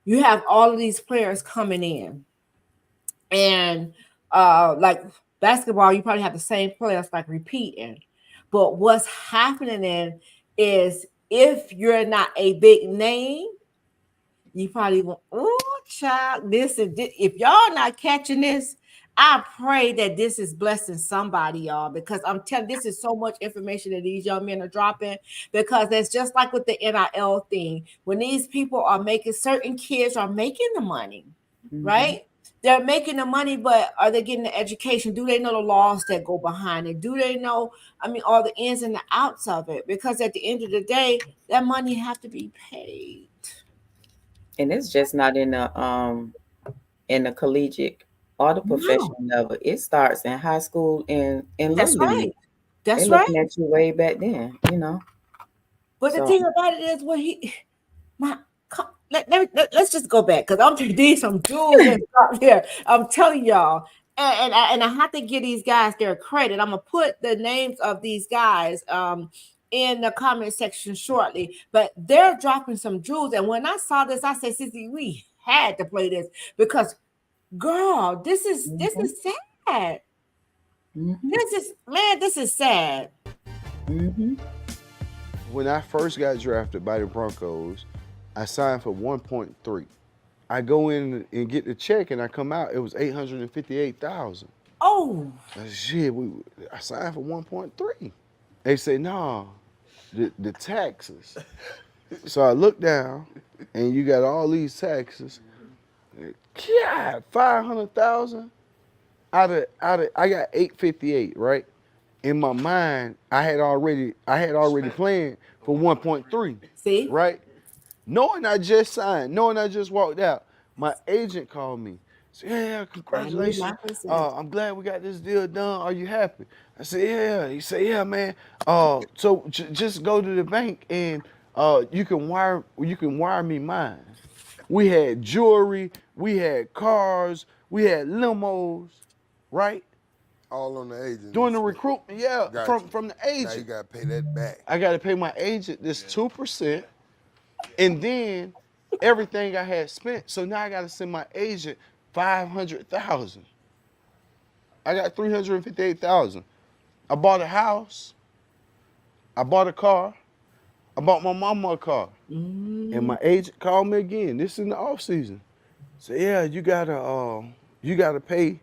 You have all of these players coming in. And like basketball, you probably have the same players like repeating. But what's happening then is if you're not a big name, you probably want, oh, child, this is this. If y'all not catching this, I pray that this is blessing somebody, y'all, because I'm telling this is so much information that these young men are dropping, because that's just like with the NIL thing. When these people are making, certain kids are making the money, right? They're making the money, but are they getting the education? Do they know the laws that go behind it? Do they know, I mean, all the ins and the outs of it? Because at the end of the day, that money have to be paid. And it's just not in the collegiate or the professional level. It starts in high school and in That's little right. league. That's They're right. looking at you way back then, you know. But the thing about it is, let's just go back, because I'm these some jewels and stuff here. I'm telling y'all, and I have to give these guys their credit. I'm gonna put the names of these guys in the comment section shortly, but they're dropping some jewels. And when I saw this, I said, Sissy, we had to play this, because girl, this is sad. This is sad. When I first got drafted by the Broncos, I signed for 1.3. I go in and get the check, and I come out. It was $858,000. Oh, Shit, I signed for 1.3. They say no, the taxes. So I look down, and you got all these taxes. God, 500,000 out of I got 858, right? In my mind, I had already planned for 1.3. see? Right? Knowing I just signed, knowing I just walked out, my agent called me. Said, yeah, I need congratulations. my percent. I'm glad we got this deal done. Are you happy? I said, yeah. He said, yeah, man. So just go to the bank and you can wire me mine. We had jewelry, we had cars, we had limos, right? All on the agent. During the recruitment, yeah, Gotcha. from the Now you agent. gotta pay that back. I got to pay my agent this 2%, and then everything I had spent. So now I got to send my agent 500,000. I got 358,000. I bought a house. I bought a car. I bought my mama a car. And my agent called me again. This is in the off season. So yeah, you gotta pay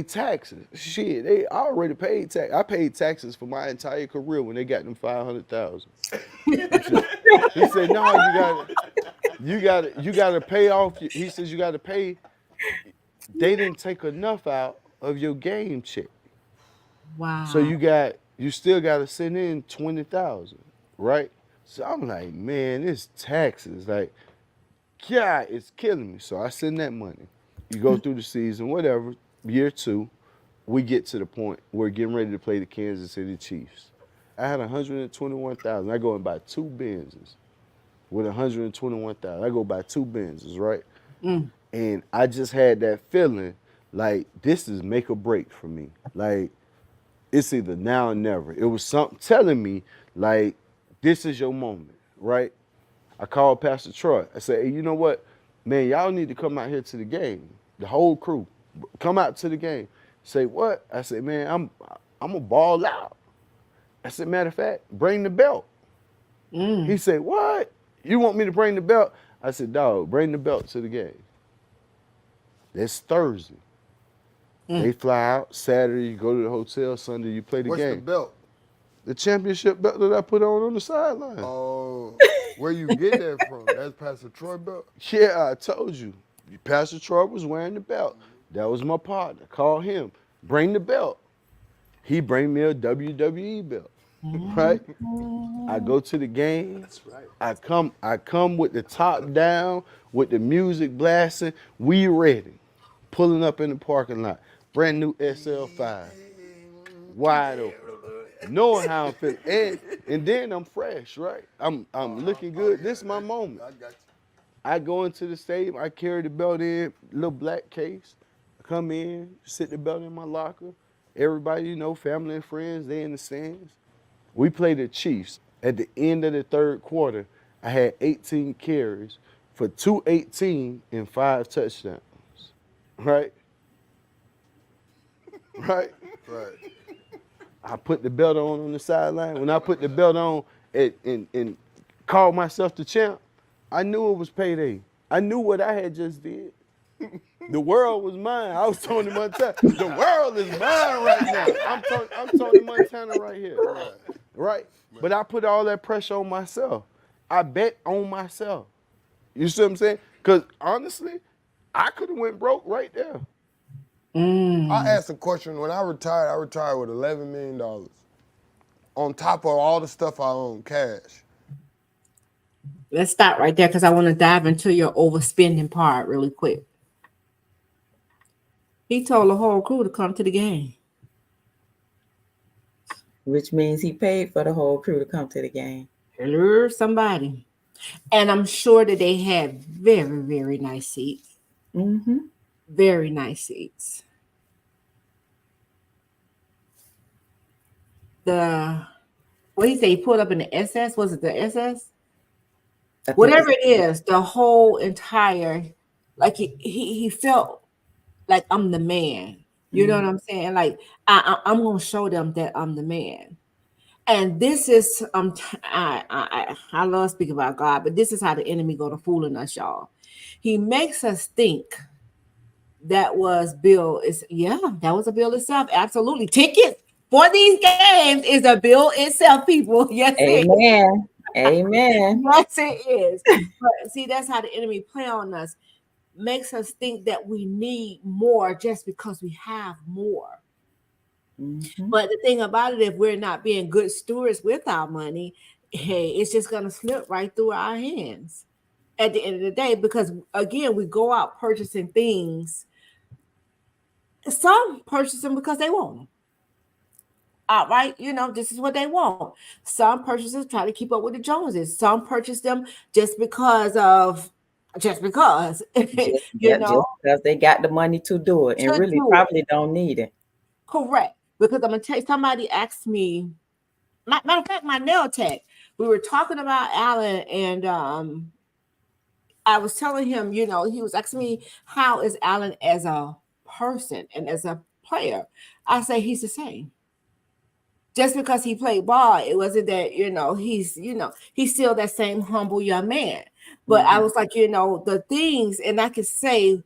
taxes. Shit, they already paid tax. I paid taxes for my entire career when they got them 500,000. He said, no, you gotta pay off. He says you gotta pay. They didn't take enough out of your game check. Wow. So you still gotta send in 20,000, right? So I'm like, man, this taxes, like, God, it's killing me. So I send that money. You go through the season, whatever, year 2, we get to the point where we're getting ready to play the Kansas City Chiefs. I had 121,000. I go and buy 2 Benzes with 121,000. I go buy 2 Benzes, right? And I just had that feeling like this is make or break for me. Like it's either now or never. It was something telling me like this is your moment, right? I called Pastor Troy. I said, hey, you know what? Man, y'all need to come out here to the game. The whole crew. Come out to the game. Say what? I said, man, I'm gonna ball out. I said, matter of fact, bring the belt. He said, what? You want me to bring the belt? I said, dog, bring the belt to the game. That's Thursday. They fly out Saturday, you go to the hotel, Sunday, you play the What's game. the belt? The championship belt that I put on the sideline. Oh, where you get that from? That's Pastor Troy belt? Yeah, I told you. Pastor Troy was wearing the belt. That was my partner. Call him. Bring the belt. He bring me a WWE belt. Right? I go to the game. That's right. I come with the top down, with the music blasting. We ready. Pulling up in the parking lot. Brand new SL5. Wide open. Knowing how I'm feeling. And then I'm fresh, right? I'm looking good. This is my moment. I got you. I go into the stadium, I carry the belt in, little black case. I come in, sit the belt in my locker. Everybody, you know, family and friends, they in the stands. We play the Chiefs. At the end of the third quarter, I had 18 carries for 218 and 5 touchdowns. Right? Right? Right. I put the belt on the sideline. When I put the belt on and called myself the champ, I knew it was payday. I knew what I had just did. The world was mine. I was Tony Montana. The world is mine right now. I'm Tony Montana right here. Right? But I put all that pressure on myself. I bet on myself. You see what I'm saying? Because honestly, I could have went broke right there. I asked a question. When I retired with $11 million. On top of all the stuff I own, cash. Let's stop right there because I want to dive into your overspending part really quick. He told the whole crew to come to the game. Which means he paid for the whole crew to come to the game. Hello, somebody. And I'm sure that they had very, very nice seats. Very nice seats. What did he say? He pulled up in the SS? Was it the SS? Whatever it is, the whole entire, like he felt like I'm the man. You know what I'm saying? Like I'm gonna show them that I'm the man. And this is I love speaking about God, but this is how the enemy go to fooling us, y'all. He makes us think that was bill is that was a bill itself. Absolutely. Tickets for these games is a bill itself, people. Yes, Amen. Amen. yes, it is. But see, that's how the enemy play on us. Makes us think that we need more just because we have more. Mm-hmm. But the thing about it, if we're not being good stewards with our money, hey, it's just going to slip right through our hands at the end of the day. Because again, we go out purchasing things. Some purchase them because they want them. Outright, this is what they want. Some purchasers try to keep up with the Joneses. Some purchase them just because. Just because they got the money to do it and really probably don't need it. Correct. Because I'm gonna tell you, somebody asked me, matter of fact, my nail tech, we were talking about Alan, and I was telling him, he was asking me, how is Alan as a person and as a player? I say he's the same. Just because he played ball, it wasn't that, he's still that same humble young man. But I was like, the things, and I could say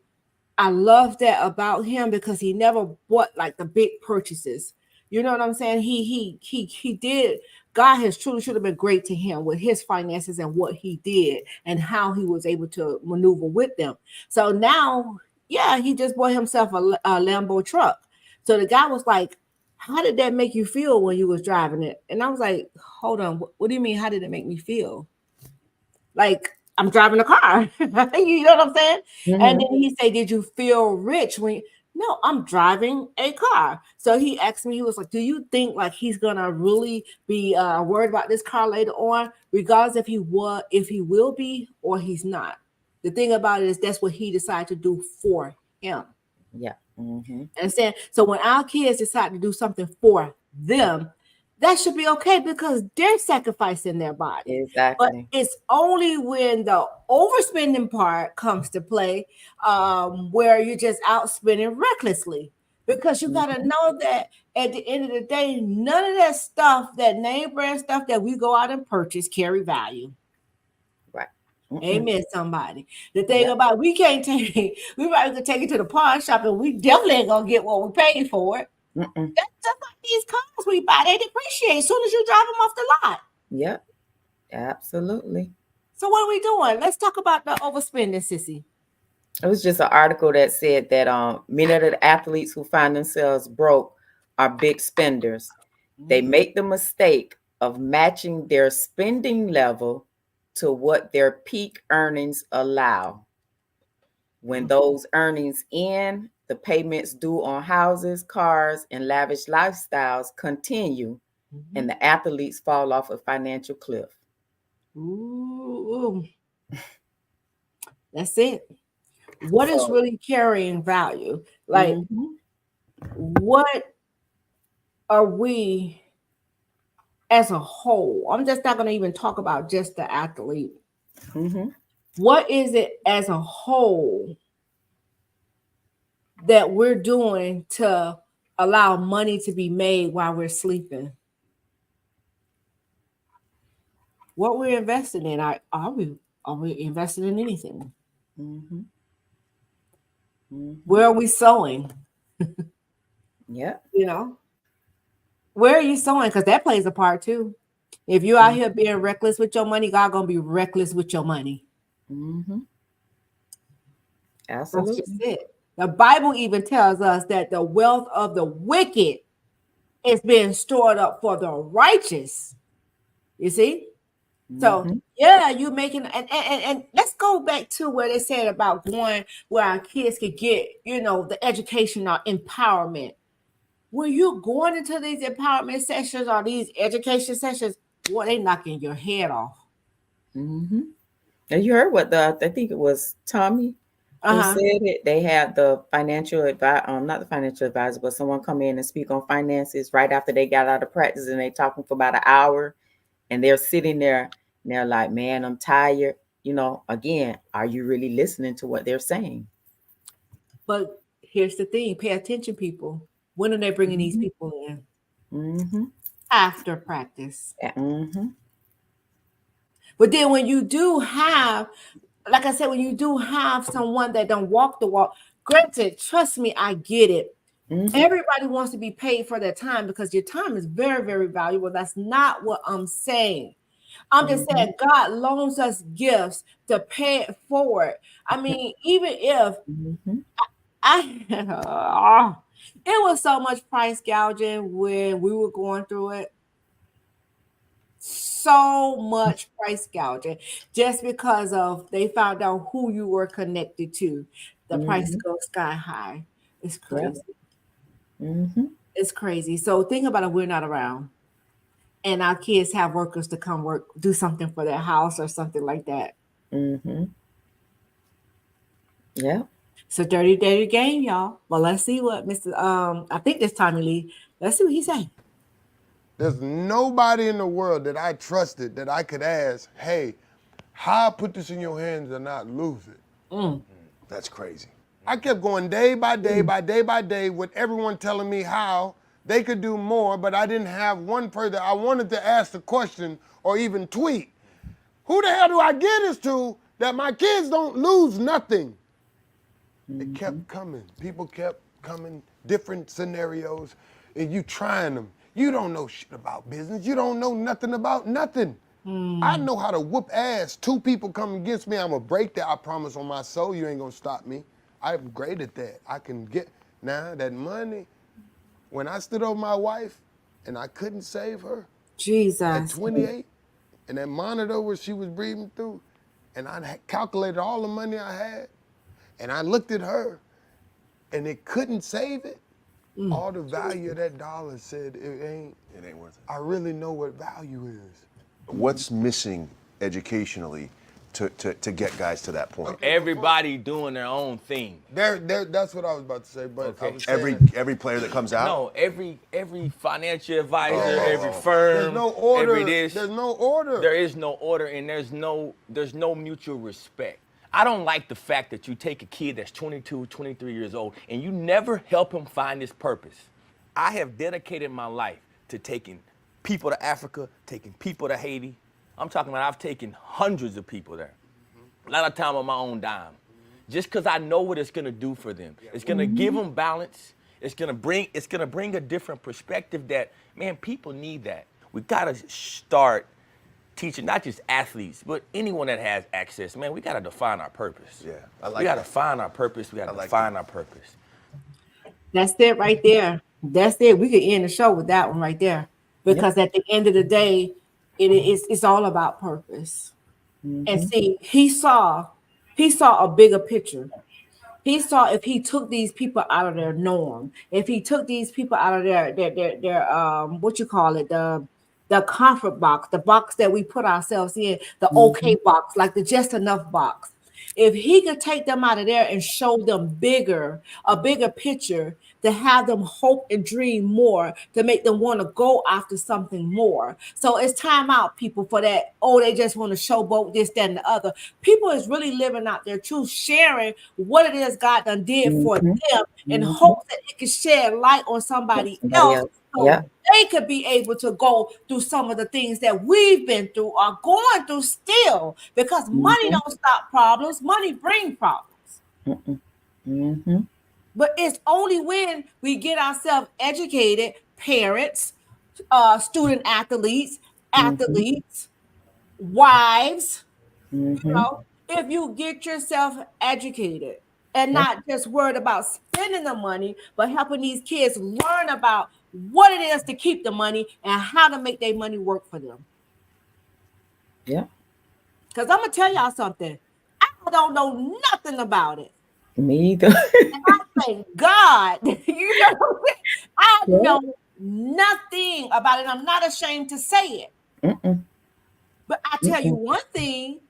I love that about him because he never bought like the big purchases. You know what I'm saying? He did. God has truly should have been great to him with his finances and what he did and how he was able to maneuver with them. So now, he just bought himself a Lambo truck. So the guy was like, how did that make you feel when you was driving it? And I was like, hold on, what do you mean? How did it make me feel? Like, I'm driving a car. You know what I'm saying? Mm-hmm. And then he said, did you feel rich when no, I'm driving a car. So he asked me, he was like, do you think like he's gonna really be worried about this car later on, regardless if he will be or he's not? The thing about it is that's what he decided to do for him. Yeah. Mm-hmm. Understand? So when our kids decide to do something for them, that should be okay because they're sacrificing their body. Exactly. But it's only when the overspending part comes to play where you're just out spending recklessly. Because you got to know that at the end of the day, none of that stuff, that name brand stuff that we go out and purchase carry value. Right. Amen, somebody. The thing about we probably could take it to the pawn shop and we definitely ain't going to get what we paid for it. That's just like these cars we buy. They depreciate as soon as you drive them off the lot. Yep, absolutely. So what are we doing? Let's talk about the overspending, Sissy. It was just an article that said that many of the athletes who find themselves broke are big spenders. They make the mistake of matching their spending level to what their peak earnings allow. When those earnings end, the payments due on houses, cars, and lavish lifestyles continue, and the athletes fall off a financial cliff. Ooh. That's it. What is really carrying value? Like, what are we as a whole? I'm just not going to even talk about just the athlete. What is it as a whole that we're doing to allow money to be made while we're sleeping? What we're investing in, are we investing in anything? Where are we sowing? Yeah. Where are you sowing? Because that plays a part too. If you're out here being reckless with your money, God gonna be reckless with your money. Absolutely. That's just it. The Bible even tells us that the wealth of the wicked is being stored up for the righteous. You see? So you making and let's go back to where they said about going where our kids could get, the education or empowerment. When you're going into these empowerment sessions or these education sessions, boy, they knocking your head off. And you heard what I think it was Tommy who said it. They had the financial advisor, not the financial advisor, but someone come in and speak on finances right after they got out of practice, and they talking for about an hour, and they're sitting there and they're like, "Man, I'm tired." Again, are you really listening to what they're saying? But here's the thing: pay attention, people. When are they bringing these people in? after practice. Mm-hmm. But then when you do have, like I said, when you do have someone that don't walk the walk, granted, trust me, I get it. Mm-hmm. Everybody wants to be paid for their time because your time is very, very valuable. That's not what I'm saying. I'm just saying God loans us gifts to pay it forward. I mean, even if it was so much price gouging when we were going through it. So much price gouging just because of they found out who you were connected to. The price goes sky high. It's crazy. Mm-hmm. It's crazy. So think about it, we're not around. And our kids have workers to come work, do something for their house or something like that. Mm-hmm. Yeah. It's a dirty, dirty game, y'all. Well, let's see what Mr. I think this Tommy Lee. Let's see what he say. There's nobody in the world that I trusted that I could ask, hey, how I put this in your hands and not lose it? That's crazy. I kept going day by day by day by day with everyone telling me how they could do more, but I didn't have one person I wanted to ask the question or even tweet. Who the hell do I give this to that my kids don't lose nothing? It kept coming. People kept coming, different scenarios, and you trying them. You don't know shit about business. You don't know nothing about nothing. I know how to whoop ass. Two people come against me, I'm gonna break that. I promise on my soul, you ain't gonna stop me. I'm great at that. I can get, now that money, when I stood over my wife and I couldn't save her Jesus. at 28, and that monitor where she was breathing through, and I had calculated all the money I had, and I looked at her, and it couldn't save it, all the value of that dollar said it ain't worth it. I really know what value is. What's missing educationally to get guys to that point? Everybody doing their own thing. That's what I was about to say. But I was every saying player that comes out. No, every financial advisor, every firm. There's no order. Every this. There's no order. There is no order, and there's no mutual respect. I don't like the fact that you take a kid that's 22, 23 years old, and you never help him find his purpose. I have dedicated my life to taking people to Africa, taking people to Haiti. I'm talking about I've taken hundreds of people there. A lot of time on my own dime. Just because I know what it's gonna do for them. It's gonna give them balance. It's gonna bring a different perspective that, man, people need that. We gotta start teaching not just athletes, but anyone that has access. Man, we gotta define our purpose. Yeah, I like we gotta that. find our purpose. We gotta define our purpose. That's it right there. That's it. We could end the show with that one right there. Because at the end of the day, it's all about purpose. And see, he saw a bigger picture. He saw if he took these people out of their norm, if he took these people out of their what you call it, the comfort box, the box that we put ourselves in, the okay box, like the just enough box. If he could take them out of there and show them a bigger picture, to have them hope and dream more, to make them want to go after something more. So it's time out, people, for that. Oh, they just want to showboat this, that, and the other. People is really living out their truth, sharing what it is God done did for them, in hopes that it can shed light on somebody else. So they could be able to go through some of the things that we've been through or going through still, because money don't stop problems. Money brings problems. But it's only when we get ourselves educated, parents, student athletes, wives, you know, if you get yourself educated and not just worried about spending the money, but helping these kids learn about what it is to keep the money and how to make their money work for them. Yeah. Because I'm going to tell y'all something. I don't know nothing about it. Me either. And I thank God. You know, I know nothing about it. I'm not ashamed to say it. But I tell you one thing,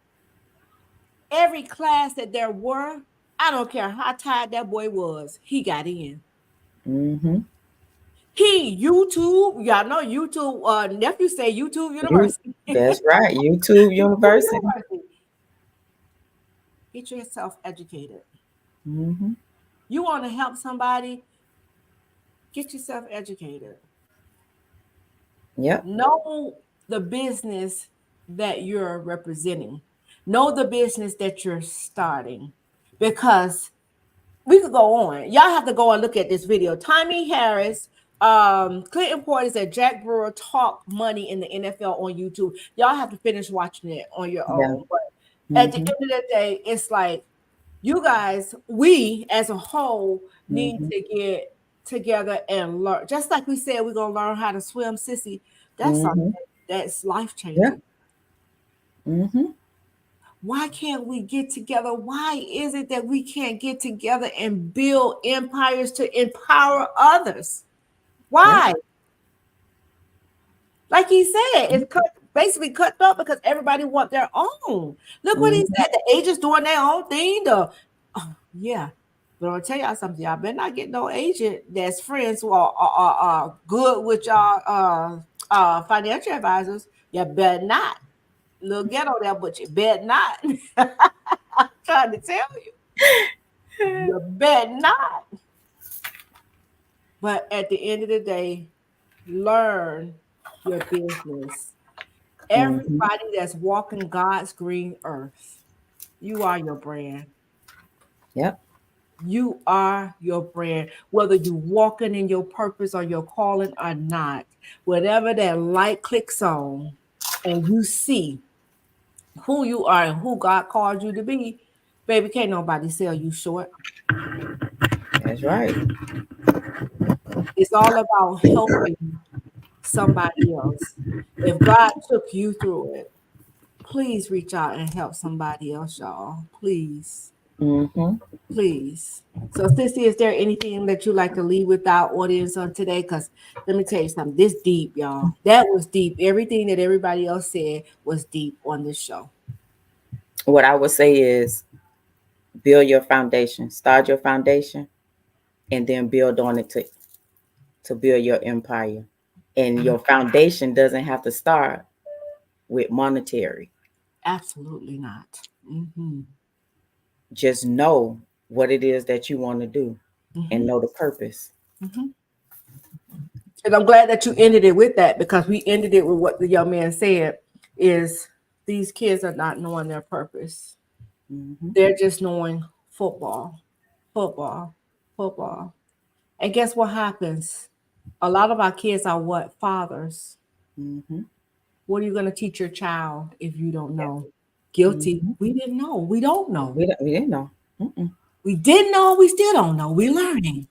every class that there were, I don't care how tired that boy was, he got in. He YouTube, y'all know YouTube, nephew say YouTube University. That's right, YouTube University. Get yourself educated. You want to help somebody, get yourself educated. Yep. Know the business that you're representing. Know the business that you're starting, because we could go on. Y'all have to go and look at this video. Tommy Harris, Clinton Portis, and Jack Brewer talk money in the NFL on YouTube. Y'all have to finish watching it on your Yeah. own. But at the end of the day, it's like you guys, we as a whole need to get together and learn. Just like we said, we're gonna learn how to swim, sissy. That's something that's life changing. Why can't we get together? Why is it that we can't get together and build empires to empower others? Why? Like he said, it's basically cut up because everybody want their own. Look what he said. The agents doing their own thing. Yeah. But I'll tell y'all something. Y'all better not get no agent that's friends who are good with y'all financial advisors. You better not. Little ghetto there, but you better not. I'm trying to tell you. You better not. But at the end of the day, learn your business. Everybody that's walking God's green earth, you are your brand. Yep. You are your brand. Whether you walking in your purpose or your calling or not, whatever that light clicks on and you see who you are and who God called you to be, baby, can't nobody sell you short. That's right. It's all about helping somebody else. If God took you through it, please reach out and help somebody else, y'all. Please. Please. So, Sissy, is there anything that you like to leave with our audience on today? Because let me tell you something. This deep, y'all. That was deep. Everything that everybody else said was deep on this show. What I would say is build your foundation. Start your foundation and then build on it to build your empire. And your foundation doesn't have to start with monetary. Absolutely not. Just know what it is that you want to do and know the purpose. And I'm glad that you ended it with that, because we ended it with what the young man said is these kids are not knowing their purpose. They're just knowing football, football, football. And guess what happens? A lot of our kids are what? Fathers. What are you going to teach your child if you don't know? Guilty. We didn't know. We don't know. We didn't know. We didn't know. We still don't know. We're learning.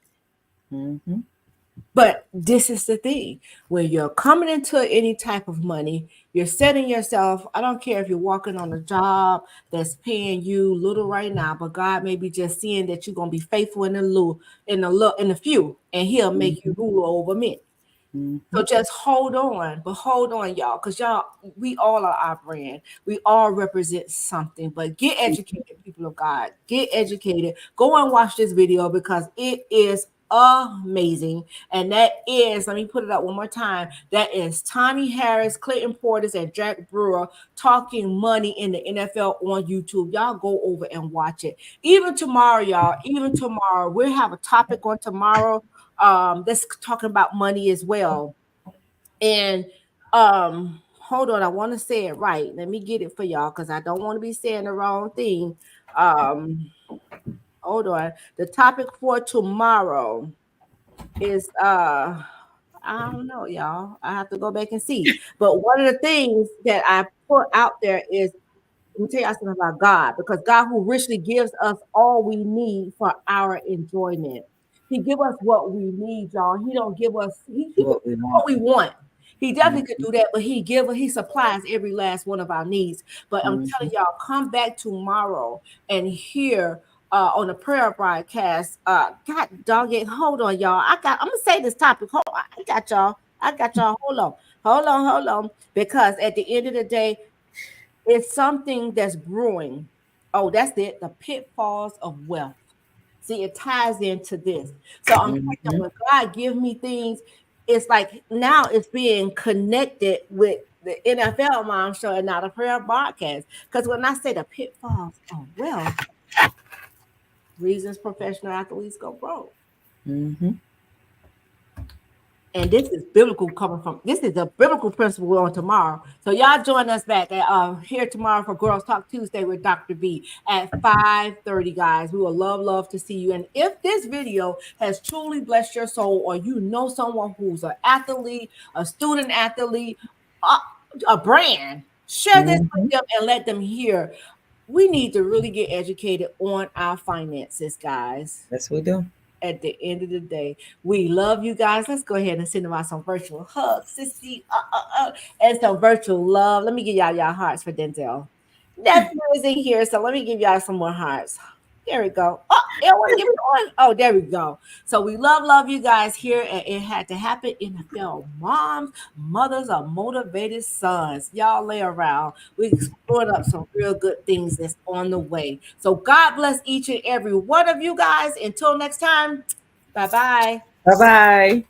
But this is the thing. When you're coming into any type of money, you're setting yourself. I don't care if you're walking on a job that's paying you little right now, but God may be just seeing that you're gonna be faithful in the few, and He'll make you ruler over many. So just hold on, but hold on, y'all, because y'all, we all are our brand. We all represent something. But get educated, people of God. Get educated. Go and watch this video because it is amazing. And that is, let me put it up one more time. That is Tommy Harris, Clinton Portis, and Jack Brewer talking money in the NFL on YouTube. Y'all go over and watch it. Even tomorrow, y'all, even tomorrow, we'll have a topic on tomorrow that's talking about money as well. And hold on, I want to say it right. Let me get it for y'all because I don't want to be saying the wrong thing. Hold on. The topic for tomorrow is I don't know, y'all. I have to go back and see. But one of the things that I put out there is, let me tell you something about God, because God who richly gives us all we need for our enjoyment. He give us what we need, y'all. He don't give us What we what want. we want. He definitely could do that, but he supplies every last one of our needs. But I'm telling y'all, come back tomorrow and hear on the prayer broadcast. God dog it, hold on, y'all. I'm gonna say this topic. Hold on, I got y'all. Hold on. Because at the end of the day, it's something that's brewing. Oh, that's it. The pitfalls of wealth. See, it ties into this. So I'm telling you, when God give me things, it's like now it's being connected with the NFL Mom Show and not a prayer broadcast. Because when I say the pitfalls of wealth, reasons professional athletes go broke. And this is biblical this is a biblical principle on tomorrow. So y'all join us back here tomorrow for Girls Talk Tuesday with Dr. B at 5:30, guys. We will love to see you. And if this video has truly blessed your soul, or you know someone who's an athlete, a student athlete, a brand, share this with them and let them hear. We need to really get educated on our finances, guys. Yes, we do. At the end of the day, we love you guys. Let's go ahead and send them out some virtual hugs, sissy, and some virtual love. Let me give y'all hearts for Denzel. Nephew is in here, so let me give y'all some more hearts. There we go. Oh, you want to give me one? Oh, there we go. So we love you guys here at It Had to Happen NFL. Moms, mothers are motivated sons. Y'all lay around. We explored up some real good things that's on the way. So God bless each and every one of you guys. Until next time, bye-bye. Bye-bye.